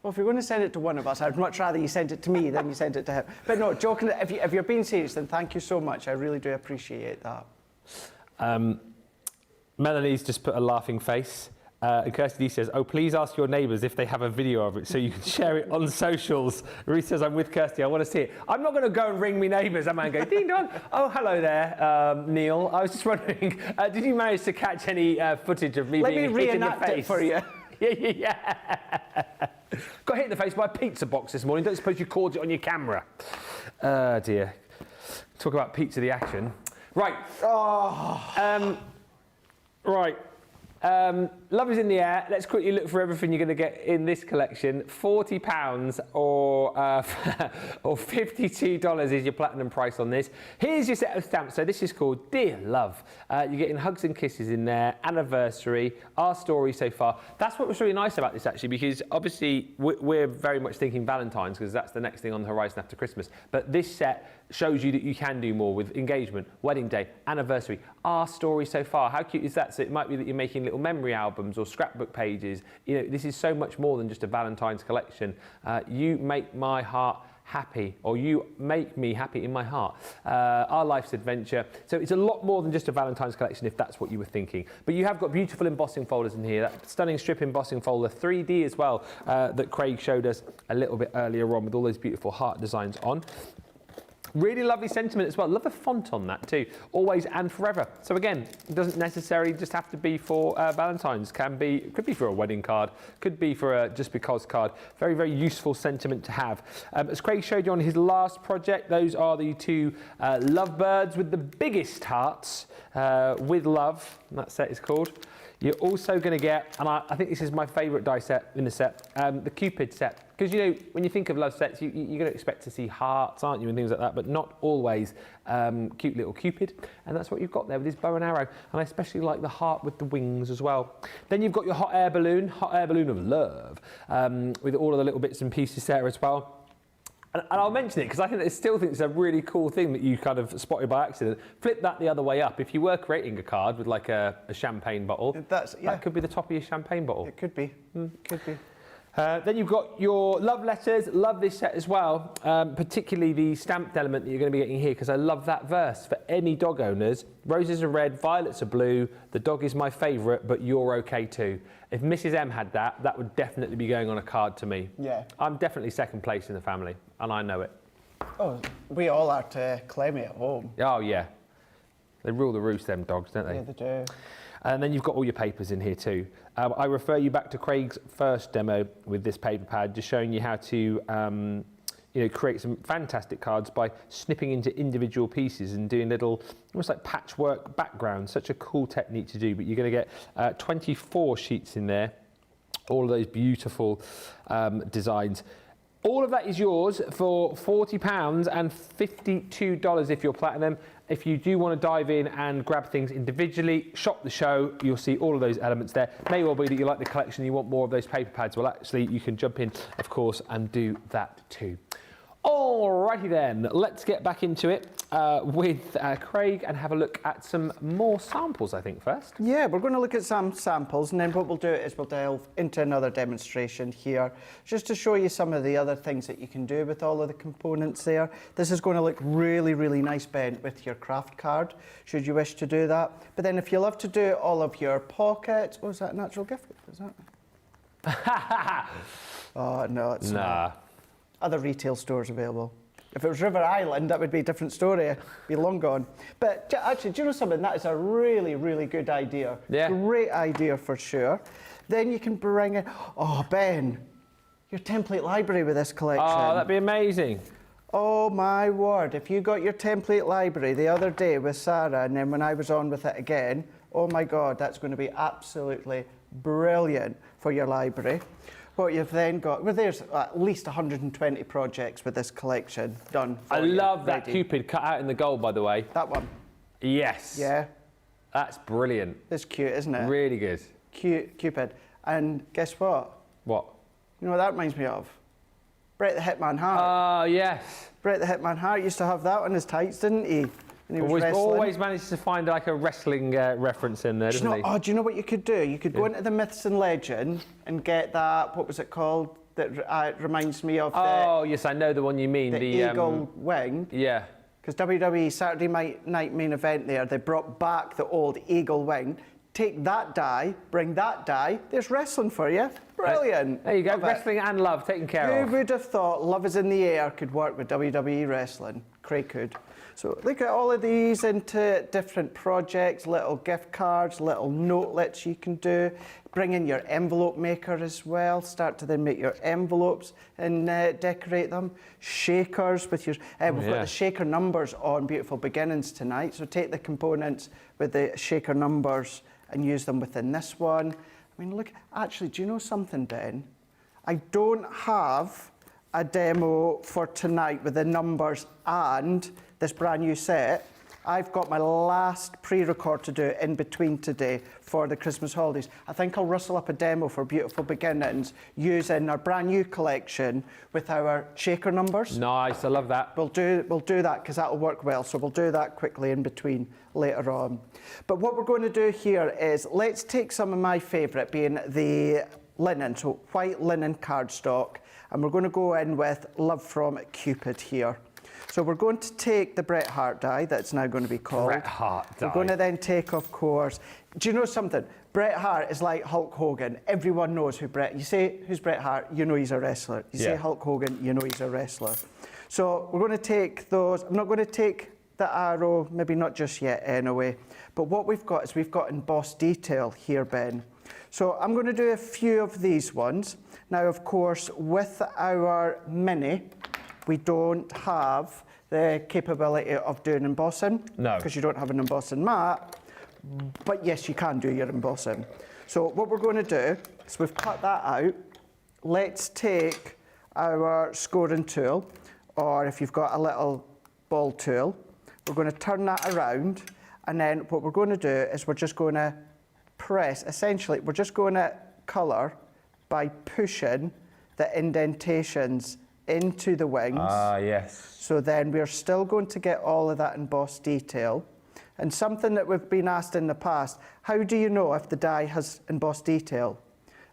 Well, if you're going to send it to one of us, I'd much rather you send it to me than you send it to him. But no, joking, if you're being serious, then thank you so much. I really do appreciate that. Melanie's just put a laughing face. And Kirsty says, oh, please ask your neighbours if they have a video of it so you can share it on socials. Ruth says, I'm with Kirsty, I want to see it. I'm not going to go and ring me neighbours, am I, and go, ding dong. Oh, hello there, Neil. I was just wondering, did you manage to catch any footage of me being hit in the face? Let me reenact it for you. Yeah. Got hit in the face by a pizza box this morning. Don't suppose you caught it on your camera. Dear. Talk about pizza the action. Right. Oh. Right. Love is in the air. Let's quickly look for everything you're going to get in this collection. £40 or $52 is your platinum price on this. Here's your set of stamps. So this is called Dear Love. You're getting hugs and kisses in there, anniversary, our story so far. That's what was really nice about this, actually, because obviously we're very much thinking Valentine's, because that's the next thing on the horizon after Christmas. But this set shows you that you can do more with engagement, wedding day, anniversary, our story so far. How cute is that? So it might be that you're making little memory albums or scrapbook pages. You know, this is so much more than just a Valentine's collection. You make my heart happy, or you make me happy in my heart. Our life's adventure. So it's a lot more than just a Valentine's collection, if that's what you were thinking. But you have got beautiful embossing folders in here. That stunning strip embossing folder, 3D as well, that Craig showed us a little bit earlier on, with all those beautiful heart designs on. Really lovely sentiment as well. Love the font on that too. Always and forever. So again, it doesn't necessarily just have to be for Valentine's. Could be for a wedding card. Could be for a just because card. Very, very useful sentiment to have. As Craig showed you on his last project, those are the two lovebirds with the biggest hearts with love. That set is called. You're also going to get, and I think this is my favourite die set in the set, the Cupid set. Because, you know, when you think of love sets, you're going to expect to see hearts, aren't you, and things like that, but not always cute little Cupid. And that's what you've got there with his bow and arrow. And I especially like the heart with the wings as well. Then you've got your hot air balloon of love, with all of the little bits and pieces there as well. And I'll mention it because I still think it's a really cool thing that you kind of spotted by accident. Flip that the other way up. If you were creating a card with like a champagne bottle, that could be the top of your champagne bottle. It could be. Could be. Then you've got your love letters. Love this set as well, particularly the stamped element that you're going to be getting here, because I love that verse. For any dog owners, roses are red, violets are blue, the dog is my favourite, but you're okay too. If Mrs M had that, that would definitely be going on a card to me. Yeah. I'm definitely second place in the family, and I know it. Oh, we all are to claim it at home. Oh, yeah. They rule the roost, them dogs, don't they? Yeah, they do. And then you've got all your papers in here too. I refer you back to Craig's first demo with this paper pad, just showing you how to create some fantastic cards by snipping into individual pieces and doing little, almost like patchwork backgrounds. Such a cool technique to do, but you're going to get 24 sheets in there, all of those beautiful designs. All of that is yours for £40 and $52 if you're platinum. If you do want to dive in and grab things individually, shop the show, you'll see all of those elements there. May well be that you like the collection, you want more of those paper pads. Well, actually, you can jump in, of course, and do that too. Alrighty then, let's get back into it with Craig and have a look at some more samples, I think, first. Yeah, we're going to look at some samples, and then what we'll do is we'll delve into another demonstration here, just to show you some of the other things that you can do with all of the components there. This is going to look really, really nice, Ben, with your craft card, should you wish to do that. But then if you love to do all of your pockets, oh, is that a natural gift? Is that? Oh, no, it's not. Other retail stores available. If it was River Island, that would be a different story. Be long gone. But actually, do you know something? That is a really, really good idea. Yeah. Great idea for sure. Then you can bring in, oh, Ben, your template library with this collection. Oh, that'd be amazing. Oh my word, if you got your template library the other day with Sarah, and then when I was on with it again, oh my God, that's going to be absolutely brilliant for your library. What you've then got, well, there's at least 120 projects with this collection done. I love that Cupid cut out in the gold, by the way. That one. Yes. Yeah. That's brilliant. It's cute, isn't it? Really good. Cute, Cupid. And guess what? What? You know what that reminds me of? Brett the Hitman Hart. Oh, yes. Brett the Hitman Hart used to have that on his tights, didn't he? Always managed to find like a wrestling reference in there, doesn't he? Oh, do you know what you could do? You could go into the Myths and Legend and get that, what was it called? That reminds me of Oh, yes, I know the one you mean. The eagle wing. Yeah. Because WWE Saturday Night Main Event there, they brought back the old eagle wing. Take that die, bring that die, there's wrestling for you. Brilliant. There you go, wrestling and love taken care of. Who would have thought Love is in the Air could work with WWE wrestling? Craig could. So look at all of these into different projects, little gift cards, little notelets you can do. Bring in your envelope maker as well. Start to then make your envelopes and decorate them. Shakers with your... we've got the shaker numbers on Beautiful Beginnings tonight. So take the components with the shaker numbers and use them within this one. I mean, look, actually, do you know something, Ben? I don't have a demo for tonight with the numbers and this brand new set. I've got my last pre-record to do in between today for the Christmas holidays. I think I'll rustle up a demo for Beautiful Beginnings using our brand new collection with our shaker numbers. Nice, I love that. We'll do that because that'll work well. So we'll do that quickly in between later on. But what we're going to do here is let's take some of my favourite, being the linen, so white linen cardstock, and we're going to go in with Love from Cupid here. So we're going to take the Bret Hart die, that's now going to be called. Bret Hart die. We're going to then take, of course, do you know something? Bret Hart is like Hulk Hogan. Everyone knows who you say, who's Bret Hart? You know he's a wrestler. You say Hulk Hogan, you know he's a wrestler. So we're going to take those. I'm not going to take the arrow, maybe not just yet anyway. But what we've got is we've got embossed detail here, Ben. So I'm going to do a few of these ones. Now, of course, with our mini, we don't have the capability of doing embossing. No. Because you don't have an embossing mat. But yes, you can do your embossing. So what we're going to do is we've cut that out. Let's take our scoring tool, or if you've got a little ball tool, we're going to turn that around, and then what we're going to do is we're just going to press, essentially, we're just going to colour by pushing the indentations into the wings. Ah, yes. So then we're still going to get all of that embossed detail. And something that we've been asked in the past, how do you know if the die has embossed detail?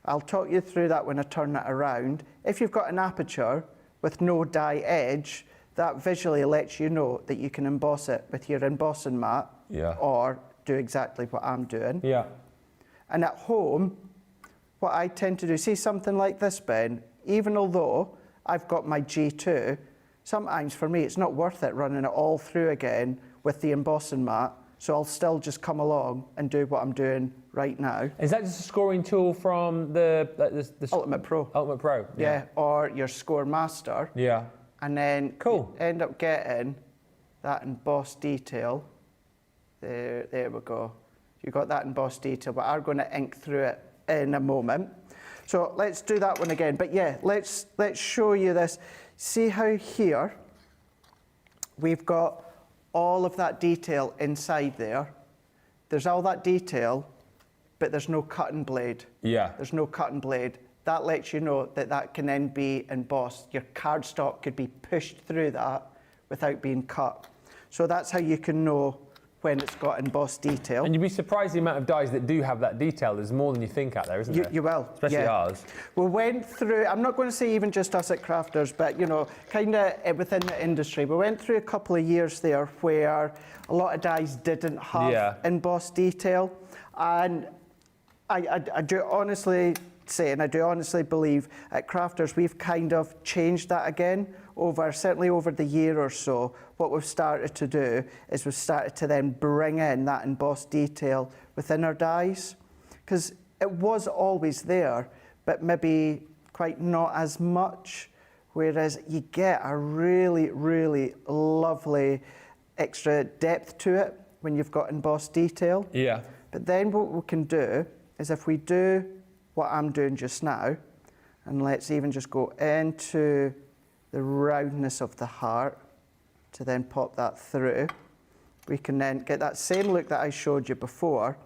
I'll talk you through that when I turn it around. If you've got an aperture with no die edge, that visually lets you know that you can emboss it with your embossing mat, or do exactly what I'm doing. Yeah. And at home, what I tend to do, see something like this, Ben, even although I've got my G2, sometimes for me it's not worth it running it all through again with the embossing mat, so I'll still just come along and do what I'm doing right now. Is that just a scoring tool from the Ultimate Pro. Ultimate Pro? Yeah, or your Score Master. Yeah. And then cool. you end up getting that embossed detail. There we go. You got that embossed detail, but I'm going to ink through it in a moment. So let's do that one again. But yeah, let's show you this. See how here we've got all of that detail inside there. There's all that detail, but there's no cutting blade. Yeah. There's no cutting blade. That lets you know that that can then be embossed. Your cardstock could be pushed through that without being cut. So that's how you can know when it's got embossed detail. And you'd be surprised the amount of dies that do have that detail. There's more than you think out there, isn't there? You will. Especially ours. We went through, I'm not going to say even just us at Crafters, but, you know, kind of within the industry, we went through a couple of years there where a lot of dies didn't have embossed detail. And I do honestly say, and I do honestly believe at Crafters, we've kind of changed that again certainly over the year or so. What we've started to do is we've started to then bring in that embossed detail within our dies, because it was always there, but maybe quite not as much, whereas you get a really, really lovely extra depth to it when you've got embossed detail. Yeah. But then what we can do is if we do what I'm doing just now, and let's even just go into the roundness of the heart to then pop that through, we can then get that same look that I showed you before,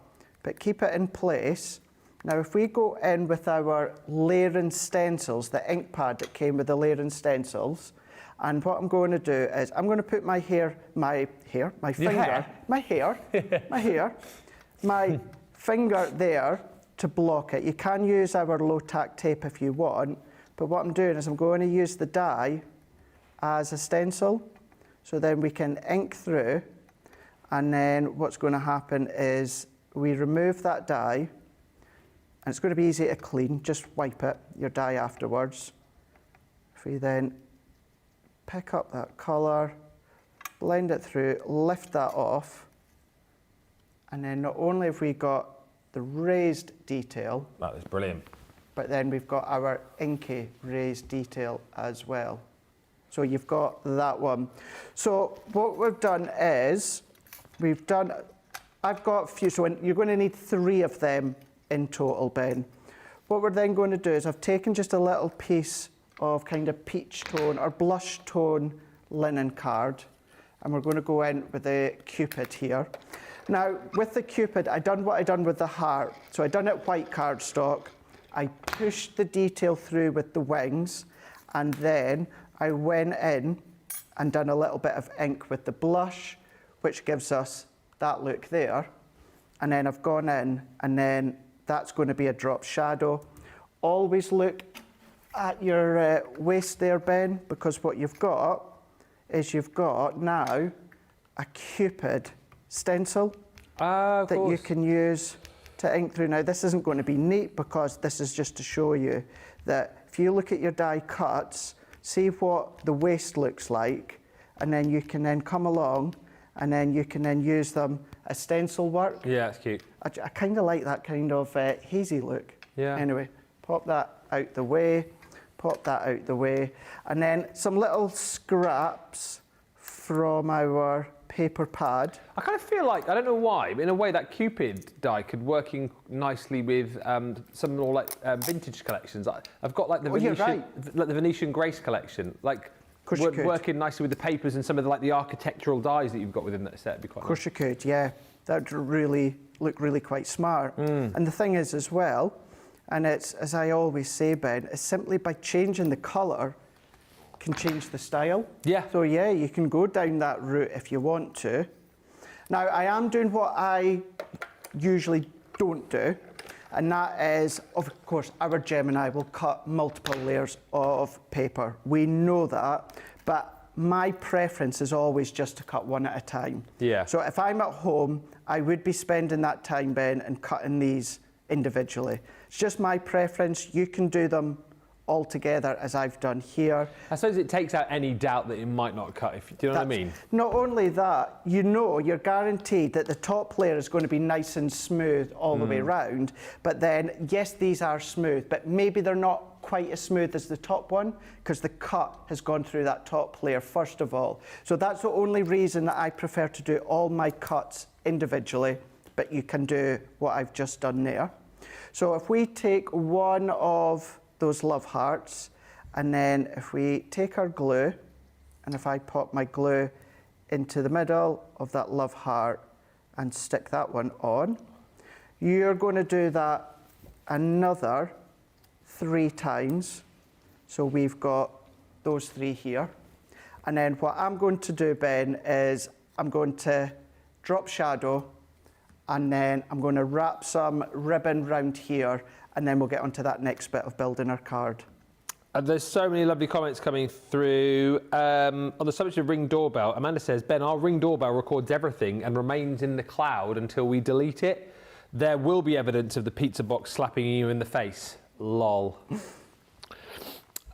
but keep it in place. Now if we go in with our layering stencils, the ink pad that came with the layering stencils, and what I'm going to do is I'm going to put my finger there to block it. You can use our low tack tape if you want, but what I'm doing is I'm going to use the die as a stencil, so then we can ink through, and then what's going to happen is we remove that die, and it's going to be easy to clean, just wipe it, your die afterwards. If we then pick up that colour, blend it through, lift that off, and then not only have we got the raised detail, that was brilliant, but then we've got our inky raised detail as well. So you've got that one. So what we've done is we've done I've got a few, so you're going to need 3 of them in total, Ben. What we're then going to do is I've taken just a little piece of kind of peach tone or blush tone linen card, and we're going to go in with the Cupid here. Now, with the Cupid, I done what I done with the heart. So I done it white cardstock. I pushed the detail through with the wings, and then I went in and done a little bit of ink with the blush, which gives us that look there. And then I've gone in, and then that's going to be a drop shadow. Always look at your waist there, Ben, because what you've got is you've got now a Cupid stencil that you can use to ink through. Now, this isn't going to be neat because this is just to show you that if you look at your die cuts, see what the waist looks like, and then you can then come along and then you can then use them as stencil work. Yeah, it's cute. I kind of like that kind of hazy look. Yeah. Anyway, pop that out the way, pop that out the way, and then some little scraps from our paper pad. I kind of feel like, I don't know why, but in a way that Cupid die could work in nicely with some more like vintage collections. I've got like the Venetian Grace collection, like working nicely with the papers and some of the architectural dies that you've got within that set. Would be quite. Of course you could, yeah. That would really look really quite smart. And the thing is as well, and it's, as I always say, Ben, is simply by changing the colour can change the style. Yeah. So yeah, you can go down that route if you want to. Now, I am doing what I usually don't do, and that is, of course, our Gemini will cut multiple layers of paper. We know that, but my preference is always just to cut one at a time. Yeah. So if I'm at home, I would be spending that time, Ben, and cutting these individually. It's just my preference. You can do them all together as I've done here. I suppose it takes out any doubt that it might not cut, do you know what I mean? Not only that, you know, you're guaranteed that the top layer is going to be nice and smooth all the way around, but then, yes, these are smooth, but maybe they're not quite as smooth as the top one because the cut has gone through that top layer first of all. So that's the only reason that I prefer to do all my cuts individually, but you can do what I've just done there. So if we take one of those love hearts, and then if we take our glue, and if I pop my glue into the middle of that love heart and stick that one on, you're going to do that another 3 times. So we've got those 3 here. And then what I'm going to do, Ben, is I'm going to drop shadow, and then I'm going to wrap some ribbon round here, and then we'll get onto that next bit of building our card. There's so many lovely comments coming through. On the subject of Ring doorbell, Amanda says, Ben, our Ring doorbell records everything and remains in the cloud until we delete it. There will be evidence of the pizza box slapping you in the face. Lol.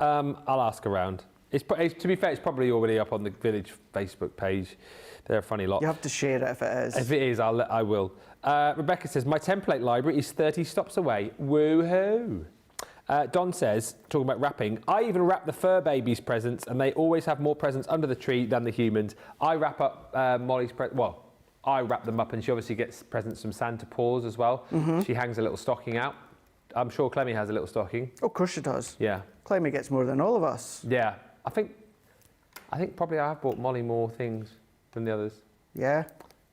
I'll ask around. To be fair, it's probably already up on the Village Facebook page. They're a funny lot. You have to share it if it is. If it is, I will. Rebecca says, my template library is 30 stops away. Woohoo! Don says, talking about wrapping, I even wrap the fur babies' presents, and they always have more presents under the tree than the humans. I wrap up Molly's presents. Well, I wrap them up, and she obviously gets presents from Santa Paws as well. She hangs a little stocking out. I'm sure Clemmy has a little stocking. Of course she does. Yeah. Clemmy gets more than all of us. Yeah. I think probably I have bought Molly more things than the others. Yeah.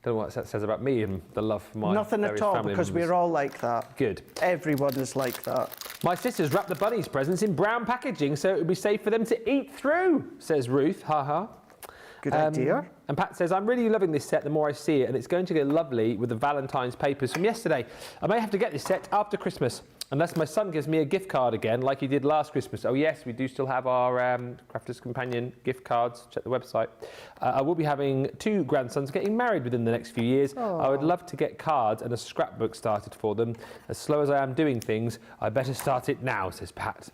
Don't know what that says about me and the love for my Nothing at all, because we're all like that. Good. Everyone is like that. My sisters wrap the bunnies' presents in brown packaging so it would be safe for them to eat through, says Ruth. Ha ha. Good idea. And Pat says, I'm really loving this set the more I see it, and it's going to go lovely with the Valentine's papers from yesterday. I may have to get this set after Christmas, unless my son gives me a gift card again, like he did last Christmas. Oh yes, we do still have our Crafter's Companion gift cards. Check the website. I will be having 2 grandsons getting married within the next few years. Aww. I would love to get cards and a scrapbook started for them. As slow as I am doing things, I better start it now, says Pat.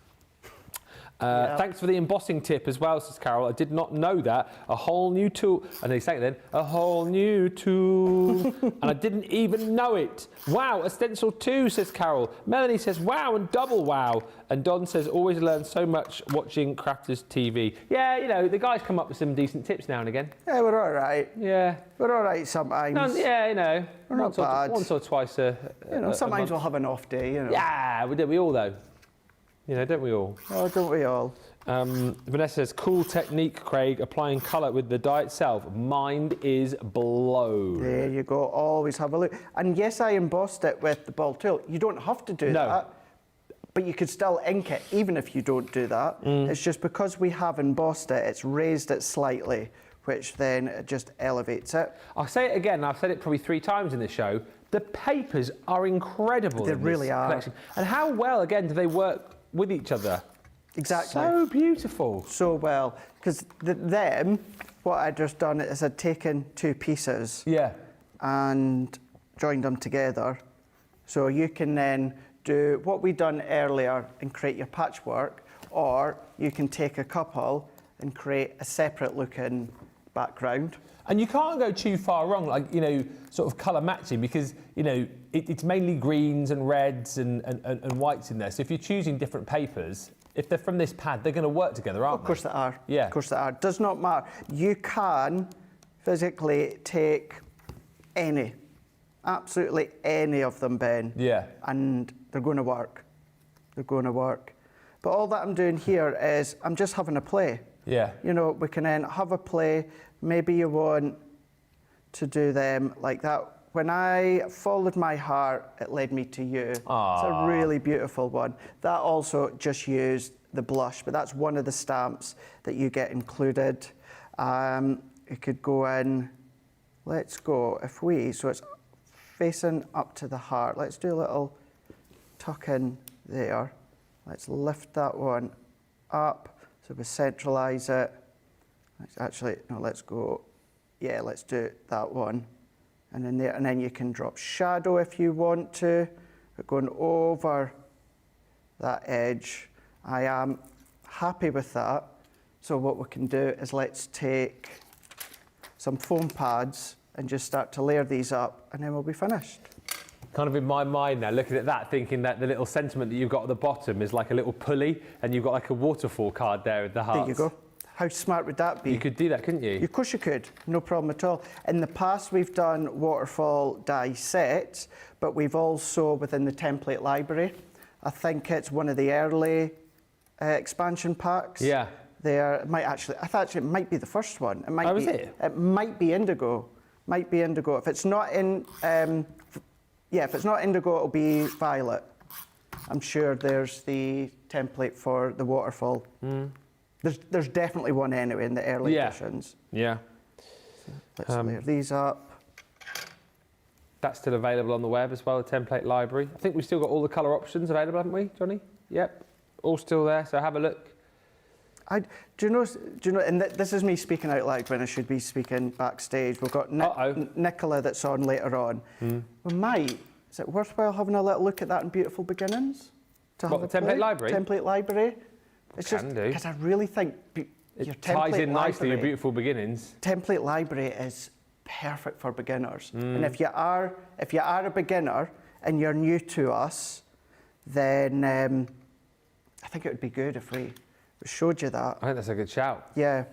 Thanks for the embossing tip as well, says Carol. I did not know that. A whole new tool. And they sang it then. A whole new tool. And I didn't even know it. Wow, a stencil too, says Carol. Melanie says, wow, and double wow. And Don says, always learn so much watching Crafters TV. Yeah, you know, the guys come up with some decent tips now and again. Yeah, we're all right. Yeah. We're all right sometimes. No, yeah, you know. We're not bad. Once or twice a sometimes month. we'll have an off day, you know. Yeah, we all though. You know, don't we all? Oh, don't we all? Vanessa says, cool technique, Craig, applying colour with the dye itself. Mind is blown. There you go, always have a look. And yes, I embossed it with the ball tool. You don't have to do that, but you could still ink it even if you don't do that. It's just because we have embossed it, it's raised it slightly, which then it just elevates it. I'll say it again, I've said it probably 3 times in this show. The papers are incredible. They in really this are. collection. And how well, again, do they work with each other? Exactly. So beautiful. So well, because them, what I'd just done is I'd taken 2 pieces and joined them together. So you can then do what we done earlier and create your patchwork, or you can take a couple and create a separate looking background. And you can't go too far wrong, like, you know, sort of colour matching, because, you know, it's mainly greens and reds and whites in there. So if you're choosing different papers, if they're from this pad, they're going to work together, aren't they? Of course they are. Yeah. Of course they are. Does not matter. You can physically take any, absolutely any of them, Ben. Yeah. And they're going to work. They're going to work. But all that I'm doing here is I'm just having a play. Yeah. You know, we can then have a play. Maybe you want to do them like that. When I followed my heart, it led me to you. Aww. It's a really beautiful one. That also just used the blush, but that's one of the stamps that you get included. It could go in, let's go, so it's facing up to the heart. Let's do a little tuck in there. Let's lift that one up, so we centralise it. Let's go, let's do that one. And then there, and then you can drop shadow if you want to, but going over that edge. I am happy with that. So what we can do is let's take some foam pads and just start to layer these up, and then we'll be finished. Kind of in my mind now, looking at that, thinking that the little sentiment that you've got at the bottom is like a little pulley, and you've got like a waterfall card there at the heart. There you go. How smart would that be? You could do that, couldn't you? Of course you could, no problem at all. In the past, we've done waterfall die sets, but we've also, within the template library, I think it's one of the early expansion packs. Yeah. I thought it might be the first one. It might Oh, be, is it? It might be indigo. Might be indigo. If it's not in, if it's not indigo, it'll be violet. I'm sure there's the template for the waterfall. There's definitely one anyway in the early editions. Yeah. Let's layer these up. That's still available on the web as well, the template library. I think we've still got all the colour options available, haven't we, Johnny? Yep, all still there, so have a look. Do you know, and this is me speaking out loud when I should be speaking backstage. We've got Nicola that's on later on. Is it worthwhile having a little look at that in Beautiful Beginnings? The template library? Template library. It's Can do. Because I really think your It ties in nicely library, with Beautiful Beginnings. Template library is perfect for beginners. And if you are a beginner and you're new to us, then I think it would be good if we showed you that. I think that's a good shout. Yeah,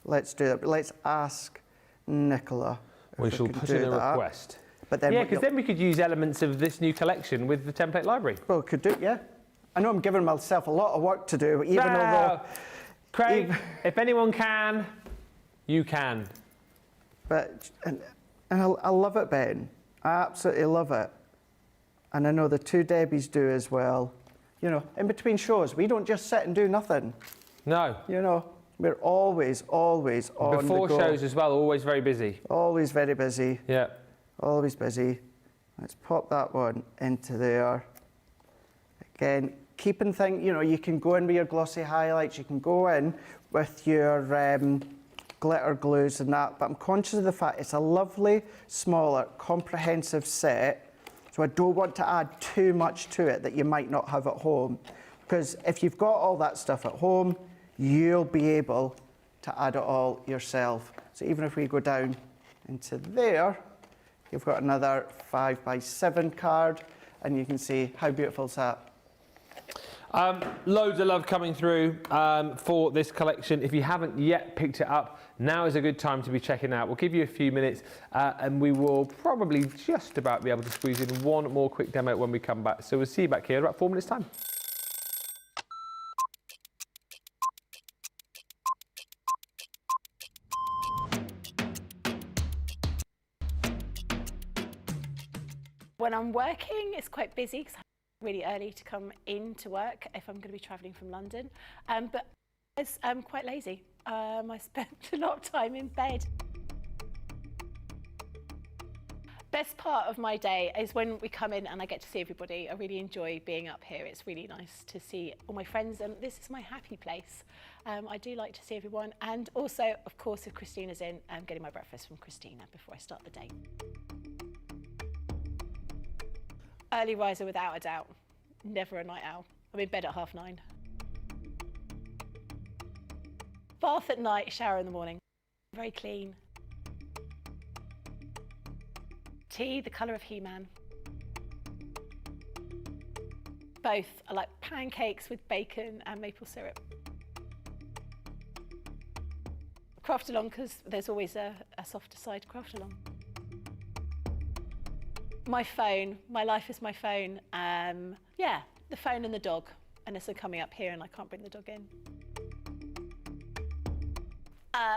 let's do that. But let's ask Nicola. We shall put in a request. But then because then we could use elements of this new collection with the template library. Well, could do, yeah. I know I'm giving myself a lot of work to do, even although... Craig, if anyone can, you can. But, and I love it, Ben. I absolutely love it. And I know the 2 Debbies do as well. You know, in between shows, we don't just sit and do nothing. No. You know, we're always on Before the go. shows as well, always very busy. Always very busy. Yeah. Always busy. Let's pop that one into there. Again, keeping things, you know, you can go in with your glossy highlights, you can go in with your glitter glues and that, but I'm conscious of the fact it's a lovely, smaller, comprehensive set, so I don't want to add too much to it that you might not have at home. Because if you've got all that stuff at home, you'll be able to add it all yourself. So even if we go down into there, you've got another 5x7 card, and you can see how beautiful is that. Loads of love coming through for this collection. If you haven't yet picked it up, now is a good time to be checking out. We'll give you a few minutes and we will probably just about be able to squeeze in one more quick demo when we come back. So we'll see you back here in about 4 minutes' time. When I'm working, it's quite busy because I'm really early to come into work if I'm going to be travelling from London. But I'm quite lazy. I spend a lot of time in bed. Best part of my day is when we come in and I get to see everybody. I really enjoy being up here. It's really nice to see all my friends, and this is my happy place. I do like to see everyone, and also, of course, if Christina's in, I'm getting my breakfast from Christina before I start the day. Early riser without a doubt, never a night owl. I'm in bed at 9:30. Bath at night, shower in the morning. Very clean. Tea, the colour of He-Man. Both. I like pancakes with bacon and maple syrup. Craft along, because there's always a softer side to craft along. My phone, my life is my phone. Yeah, the phone and the dog, unless I'm coming up here and I can't bring the dog in.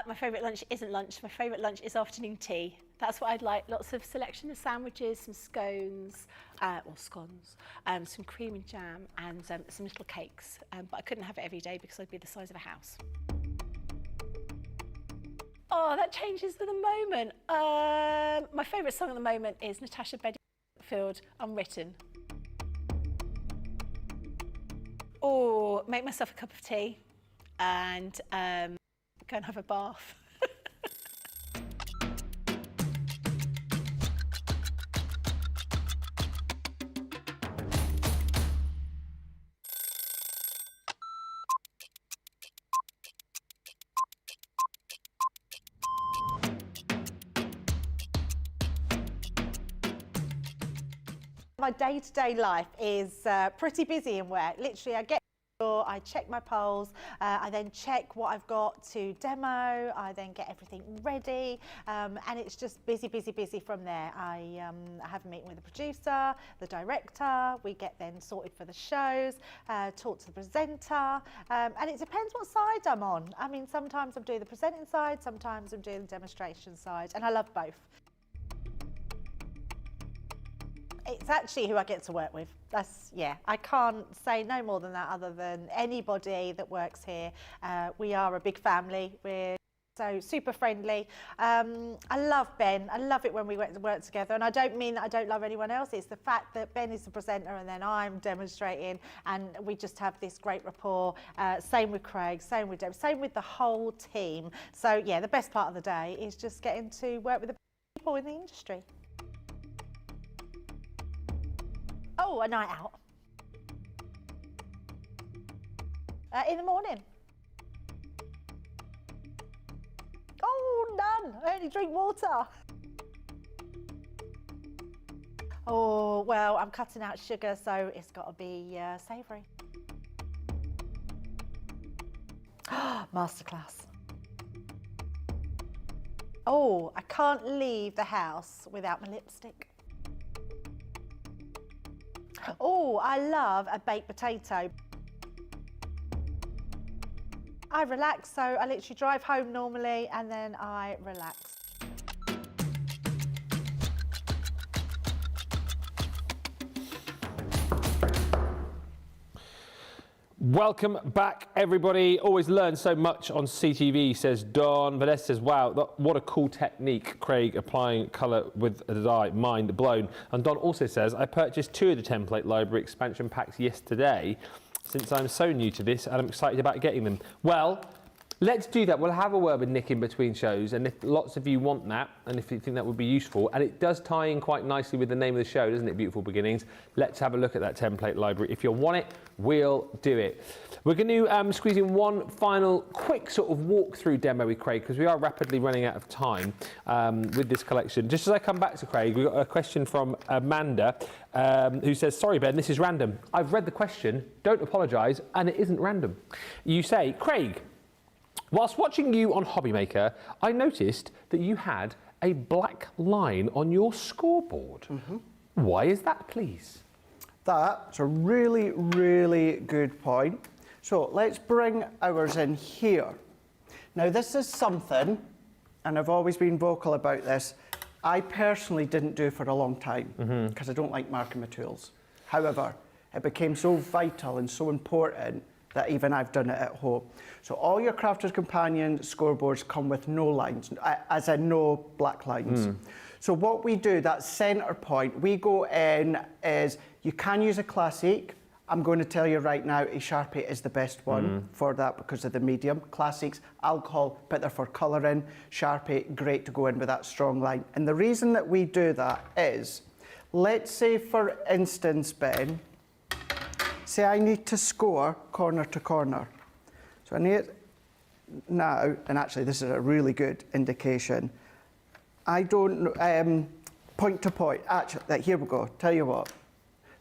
My favourite lunch isn't lunch. My favourite lunch is afternoon tea. That's what I'd like. Lots of selection of sandwiches, some scones, or scones, some cream and jam, and some little cakes. But I couldn't have it every day because I'd be the size of a house. Oh, that changes with the moment. My favourite song at the moment is Natasha Bedingfield, Unwritten. Or make myself a cup of tea and go and have a bath. My day-to-day life is pretty busy in work. Literally, I get I check my polls, I then check what I've got to demo, I then get everything ready, and it's just busy, busy, busy from there. I have a meeting with the producer, the director, we get then sorted for the shows, talk to the presenter, and it depends what side I'm on. I mean, sometimes I'm doing the presenting side, sometimes I'm doing the demonstration side, and I love both. It's actually who I get to work with. That's, yeah, I can't say no more than that other than anybody that works here. We are a big family. We're so super friendly. I love Ben. I love it when we work together. And I don't mean that I don't love anyone else. It's the fact that Ben is the presenter and then I'm demonstrating and we just have this great rapport. Same with Craig, same with Deb, same with the whole team. So, yeah, the best part of the day is just getting to work with the people in the industry. Oh, a night out. In the morning. Oh, none. I only drink water. Oh, well, I'm cutting out sugar, so it's got to be savoury. Masterclass. Oh, I can't leave the house without my lipstick. Oh, I love a baked potato. I relax, so I literally drive home normally and then I relax. Welcome back, everybody. Always learn so much on CTV, says Don. Vanessa says, wow, what a cool technique, Craig, applying colour with the dye, mind blown. And Don also says, I purchased 2 of the template library expansion packs yesterday, since I'm so new to this and I'm excited about getting them. Well, Let's do that. We'll have a word with Nick in between shows, and if lots of you want that, and if you think that would be useful, and it does tie in quite nicely with the name of the show, doesn't it, Beautiful Beginnings? Let's have a look at that template library. If you want it, we'll do it. We're going to squeeze in one final quick sort of walkthrough demo with Craig, because we are rapidly running out of time with this collection. Just as I come back to Craig, we've got a question from Amanda, who says, sorry, Ben, this is random. I've read the question, don't apologise, and it isn't random. You say, Craig, whilst watching you on Hobbymaker, I noticed that you had a black line on your scoreboard. Why is that, please? That's a really, really good point. So let's bring ours in here. Now this is something, and I've always been vocal about this, I personally didn't do for a long time because I don't like marking my tools. However, it became so vital and so important that even I've done it at home. So all your Crafter's Companion scoreboards come with no lines, as in no black lines. So what we do, that centre point, we go in is, you can use a Classic. I'm going to tell you right now, a Sharpie is the best one for that because of the medium. Classics, alcohol, better for colouring. Sharpie, great to go in with that strong line. And the reason that we do that is, let's say for instance, Ben, say I need to score corner to corner. So I need now, and actually this is a really good indication, I don't, point to point, actually, here we go, tell you what.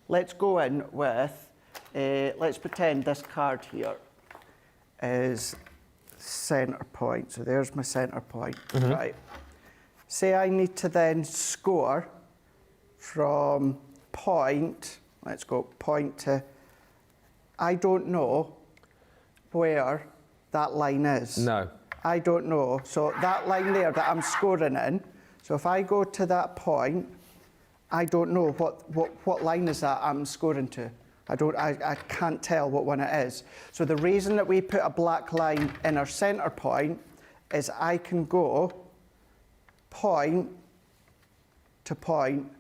Let's go in with, let's pretend this card here is centre point. So there's my centre point, right? Say I need to then score from point, let's go point to, I don't know where that line is. No. I don't know. So that line there that I'm scoring in, so if I go to that point, I don't know what line is that I'm scoring to. I can't tell what one it is. So the reason that we put a black line in our centre point is I can go point to point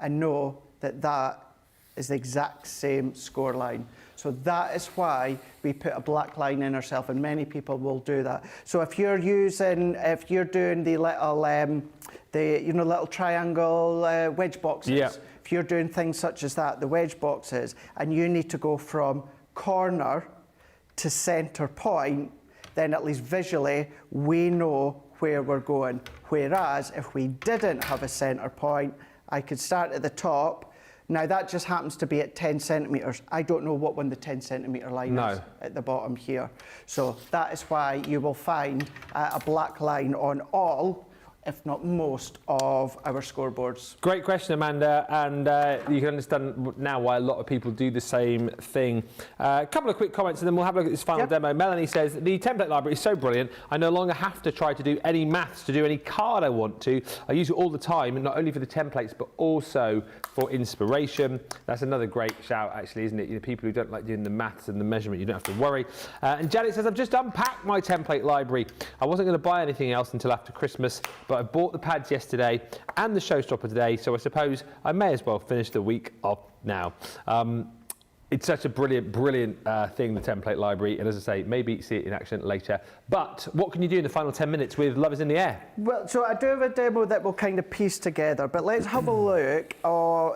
and know that that is the exact same score line. So that is why we put a black line in ourselves, and many people will do that. So if you're doing the little, little triangle wedge boxes, if you're doing things such as that, the wedge boxes, and you need to go from corner to centre point, then at least visually we know where we're going. Whereas if we didn't have a centre point, I could start at the top. Now that just happens to be at 10 centimetres. I don't know what one the 10 centimetre line is at the bottom here. So that is why you will find a black line on all, if not most, of our scoreboards. Great question, Amanda, and you can understand now why a lot of people do the same thing. A couple of quick comments and then we'll have a look at this final demo. Melanie says, the template library is so brilliant, I no longer have to try to do any maths to do any card I want to. I use it all the time, and not only for the templates, but also for inspiration. That's another great shout, actually, isn't it? You know, people who don't like doing the maths and the measurement, you don't have to worry. And Janet says, I've just unpacked my template library. I wasn't going to buy anything else until after Christmas, but I bought the pads yesterday and the Showstopper today, so I suppose I may as well finish the week off now. It's such a brilliant thing, the template library, and as I say, maybe see it in action later. But what can you do in the final 10 minutes with Love is in the Air? Well, so I do have a demo that we'll kind of piece together, but let's have a look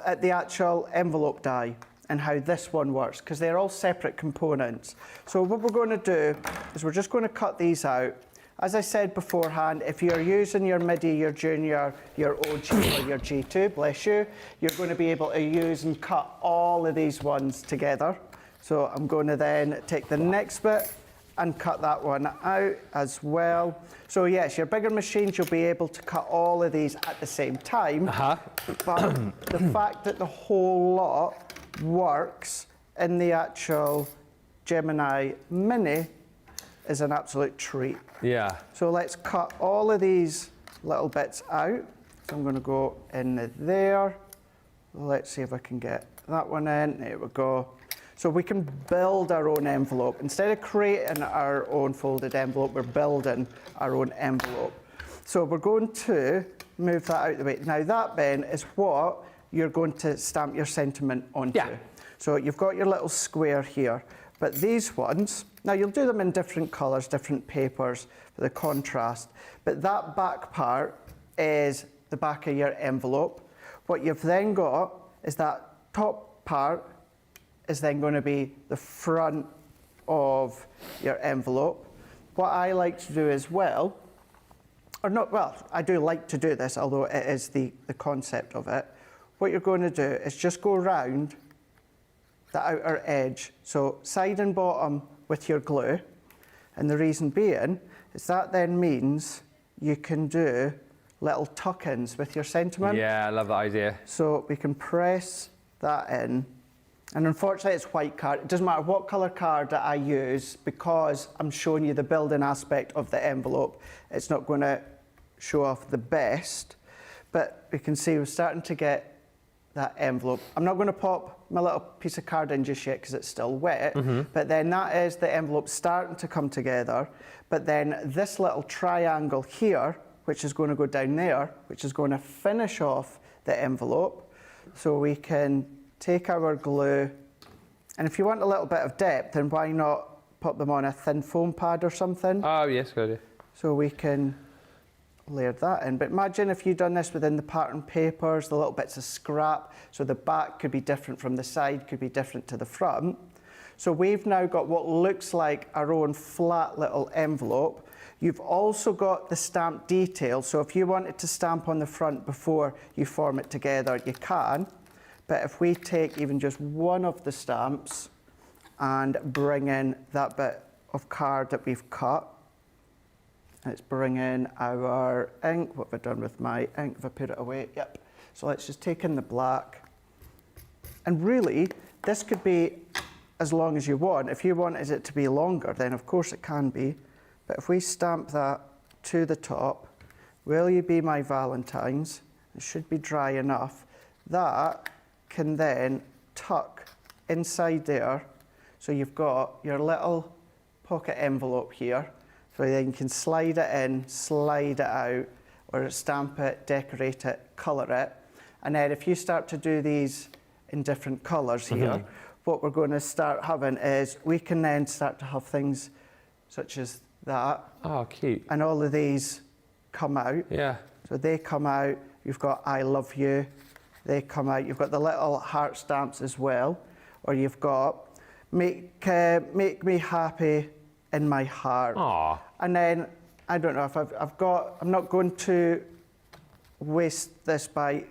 at the actual envelope die and how this one works, because they're all separate components. So what we're going to do is we're just going to cut these out. As I said beforehand, if you're using your MIDI, your Junior, your OG or your G2, bless you, you're going to be able to use and cut all of these ones together. So I'm going to then take the next bit and cut that one out as well. So yes, your bigger machines, you'll be able to cut all of these at the same time. But the fact that the whole lot works in the actual Gemini Mini is an absolute treat. Yeah. So let's cut all of these little bits out. So I'm going to go in there. Let's see if I can get that one in. There we go. So we can build our own envelope. Instead of creating our own folded envelope, we're building our own envelope. So we're going to move that out of the way. Now that, Ben, is what you're going to stamp your sentiment onto. Yeah. So you've got your little square here. But these ones, now you'll do them in different colours, different papers for the contrast, but that back part is the back of your envelope. What you've then got is that top part is then going to be the front of your envelope. What I like to do as well, or not, well, I do like to do this, although it is the concept of it. What you're going to do is just go around the outer edge, so side and bottom with your glue. And the reason being is that then means you can do little tuck-ins with your sentiment. Yeah, I love that idea. So we can press that in. And unfortunately, it's white card. It doesn't matter what colour card that I use, because I'm showing you the building aspect of the envelope. It's not going to show off the best. But we can see we're starting to get that envelope. I'm not going to pop my little piece of card in just yet because it's still wet. But then that is the envelope starting to come together. But then this little triangle here, which is going to go down there, which is going to finish off the envelope. So we can take our glue, and if you want a little bit of depth, then why not put them on a thin foam pad or something? Oh, yes, good idea. So we can layer that in. But imagine if you'd done this within the pattern papers, the little bits of scrap, so the back could be different from the side, could be different to the front. So we've now got what looks like our own flat little envelope. You've also got the stamp detail, so if you wanted to stamp on the front before you form it together, you can. But if we take even just one of the stamps and bring in that bit of card that we've cut, let's bring in our ink. What have I done with my ink? Have I put it away? Yep. So let's just take in the black. And really, this could be as long as you want. If you wanted it to be longer, then of course it can be. But if we stamp that to the top, will you be my Valentine's? It should be dry enough. That can then tuck inside there. So you've got your little pocket envelope here. So then you can slide it in, slide it out, or stamp it, decorate it, colour it. And then if you start to do these in different colours here, what we're going to start having is we can then start to have things such as that. Oh, cute. And all of these come out. Yeah. So they come out. You've got I love you. They come out. You've got the little heart stamps as well. Or you've got make me happy in my heart. Aww. And then, I don't know if I'm not going to waste this by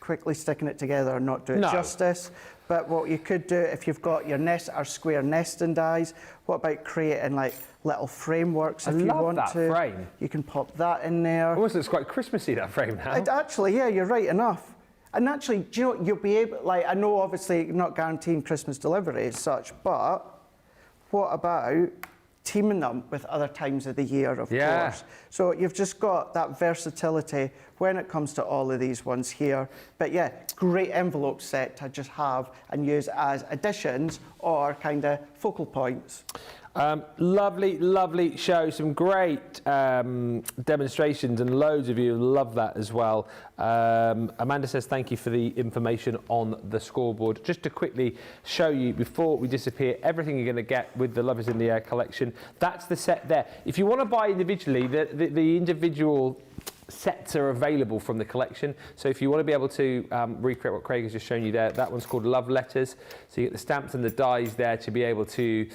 quickly sticking it together and not do it justice. But what you could do, if you've got your nest or square nesting dies, what about creating like little frameworks if you want to? I love that frame. You can pop that in there. Almost looks quite Christmassy, that frame now. Actually, yeah, you're right enough. And actually, do you know, you'll be able, like, I know obviously you're not guaranteeing Christmas delivery as such, but what about teaming them with other times of the year, of course. So you've just got that versatility when it comes to all of these ones here. But yeah, great envelope set to just have and use as additions or kind of focal points. Lovely, lovely show. Some great demonstrations, and loads of you love that as well. Amanda says thank you for the information on the scoreboard. Just to quickly show you before we disappear everything you're going to get with the Love is in the Air collection. That's the set there. If you want to buy individually, the individual sets are available from the collection. So if you want to be able to recreate what Craig has just shown you there, that one's called Love Letters. So you get the stamps and the dies there to be able to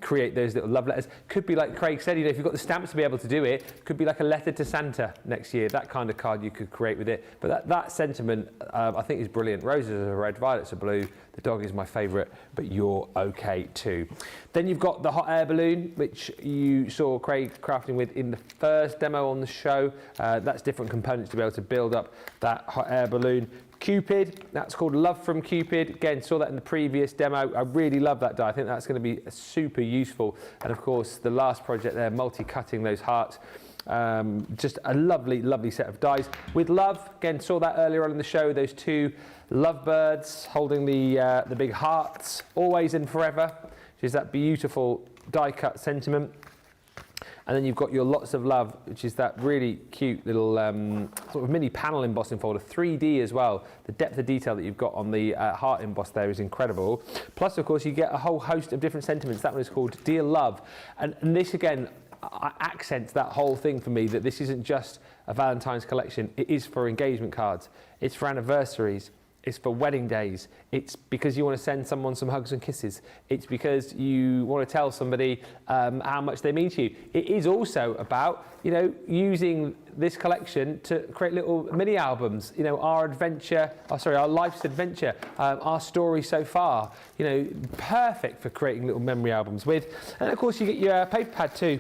create those little love letters. Could be like Craig said, you know, if you've got the stamps to be able to do it, could be like a letter to Santa next year, that kind of card you could create with it. But that sentiment, I think, is brilliant. Roses are red, violets are blue. The dog is my favourite, but you're okay too. Then you've got the hot air balloon, which you saw Craig crafting with in the first demo on the show. That's different components to be able to build up that hot air balloon. Cupid, that's called Love from Cupid. Again, saw that in the previous demo. I really love that die. I think that's going to be super useful. And of course, the last project there, multi-cutting those hearts. Just a lovely, lovely set of dies. With love, again, saw that earlier on in the show, those two lovebirds holding the big hearts, always and forever, which is that beautiful die cut sentiment. And then you've got your Lots of Love, which is that really cute little sort of mini panel embossing folder, 3D as well. The depth of detail that you've got on the heart emboss there is incredible. Plus, of course, you get a whole host of different sentiments. That one is called Dear Love. And this, again, accents that whole thing for me, that this isn't just a Valentine's collection. It is for engagement cards. It's for anniversaries. It's for wedding days. It's because you want to send someone some hugs and kisses. It's because you want to tell somebody how much they mean to you. It is also about, you know, using this collection to create little mini albums. You know, our life's adventure, our story so far. You know, perfect for creating little memory albums with. And of course, you get your paper pad too,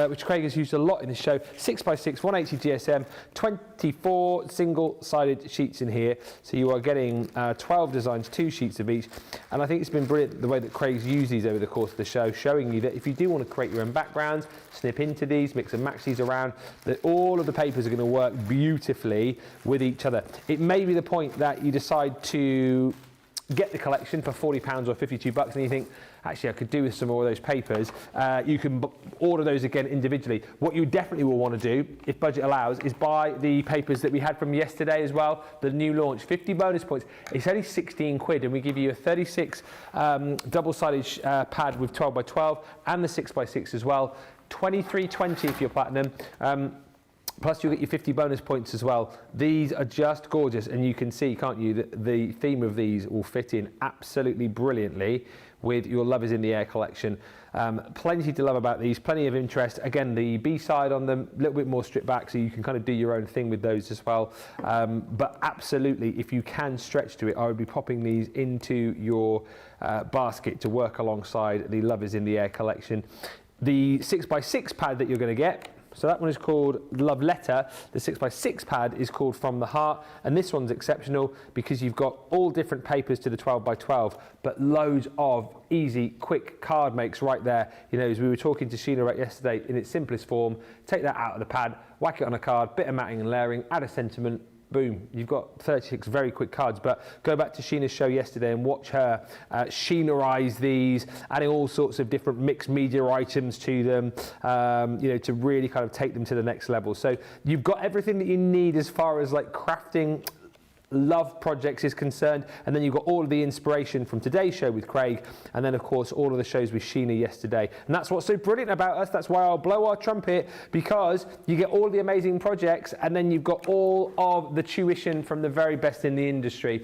which Craig has used a lot in the show. 6x6, 180 GSM, 24 single-sided sheets in here. So you are getting 12 designs, 2 sheets of each. And I think it's been brilliant the way that Craig's used these over the course of the show, showing you that if you do want to create your own backgrounds, snip into these, mix and match these around, that all of the papers are going to work beautifully with each other. It may be the point that you decide to get the collection for £40 or $52 and you think, actually I could do with some more of those papers. You can order those again individually. What you definitely will want to do, if budget allows, is buy the papers that we had from yesterday as well, the new launch, 50 bonus points. It's only 16 quid and we give you a 36 double-sided pad with 12x12 and the 6x6 as well. 23.20 if you're platinum. Plus you'll get your 50 bonus points as well. These are just gorgeous, and you can see, can't you, that the theme of these will fit in absolutely brilliantly with your Love is in the Air collection. Plenty to love about these, plenty of interest. Again, the B-side on them, a little bit more stripped back, so you can kind of do your own thing with those as well. But absolutely, if you can stretch to it, I would be popping these into your basket to work alongside the Love is in the Air collection. The 6x6 pad that you're going to get, so that one is called Love Letter. The 6x6 pad is called From the Heart. And this one's exceptional because you've got all different papers to the 12x12, but loads of easy, quick card makes right there. You know, as we were talking to Sheena right yesterday, in its simplest form, take that out of the pad, whack it on a card, bit of matting and layering, add a sentiment, boom, you've got 36 very quick cards. But go back to Sheena's show yesterday and watch her Sheena-ise these, adding all sorts of different mixed media items to them, you know, to really kind of take them to the next level. So you've got everything that you need as far as like crafting love projects is concerned, and then you've got all of the inspiration from today's show with Craig, and then of course all of the shows with Sheena yesterday. And that's what's so brilliant about us. That's why I'll blow our trumpet, because you get all the amazing projects and then you've got all of the tuition from the very best in the industry.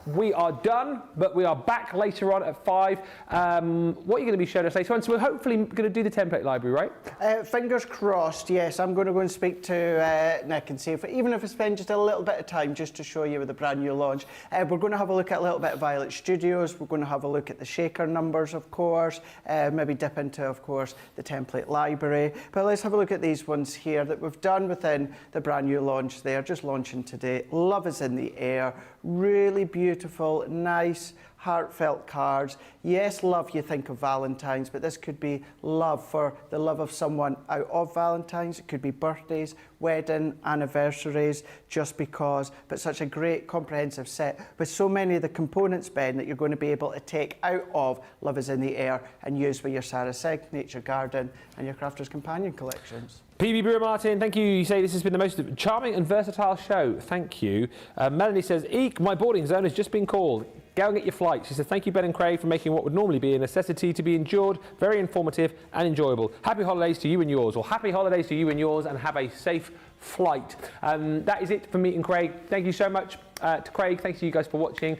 We are done, but we are back later on at 5. What are you going to be showing us later on? So we're hopefully going to do the template library, right? Fingers crossed, yes. I'm going to go and speak to Nick and see if, even if I spend just a little bit of time just to show you with the brand new launch. We're going to have a look at a little bit of Violet Studios. We're going to have a look at the shaker numbers, of course. Maybe dip into, of course, the template library. But let's have a look at these ones here that we've done within the brand new launch. They are just launching today. Love is in the Air. Really beautiful, nice, heartfelt cards. Yes, love, you think of Valentine's, but this could be love for the love of someone out of Valentine's. It could be birthdays, wedding, anniversaries, just because. But such a great comprehensive set with so many of the components, Ben, that you're going to be able to take out of Love is in the Air and use for your Sarah Signature Garden and your Crafter's Companion collections. PB Brewer Martin, thank you. You say this has been the most charming and versatile show. Thank you. Melanie says, Eek, my boarding zone has just been called. Go and get your flight. She says, thank you, Ben and Craig, for making what would normally be a necessity to be endured, very informative and enjoyable. Happy holidays to you and yours. Well, happy holidays to you and yours, and have a safe flight. That is it for me and Craig. Thank you so much to Craig. Thanks to you guys for watching.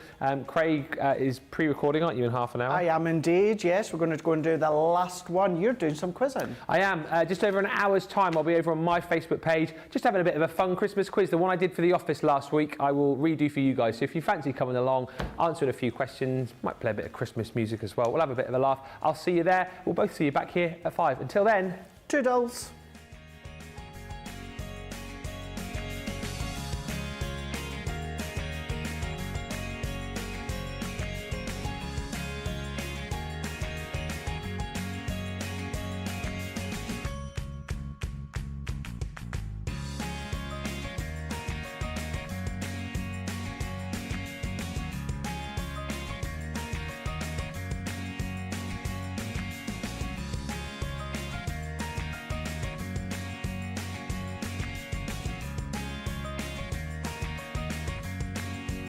Craig is pre-recording, aren't you, in half an hour? I am indeed, yes. We're going to go and do the last one. You're doing some quizzing. I am. Just over an hour's time, I'll be over on my Facebook page, just having a bit of a fun Christmas quiz. The one I did for the office last week, I will redo for you guys. So if you fancy coming along, answering a few questions, might play a bit of Christmas music as well. We'll have a bit of a laugh. I'll see you there. We'll both see you back here at 5. Until then, toodles.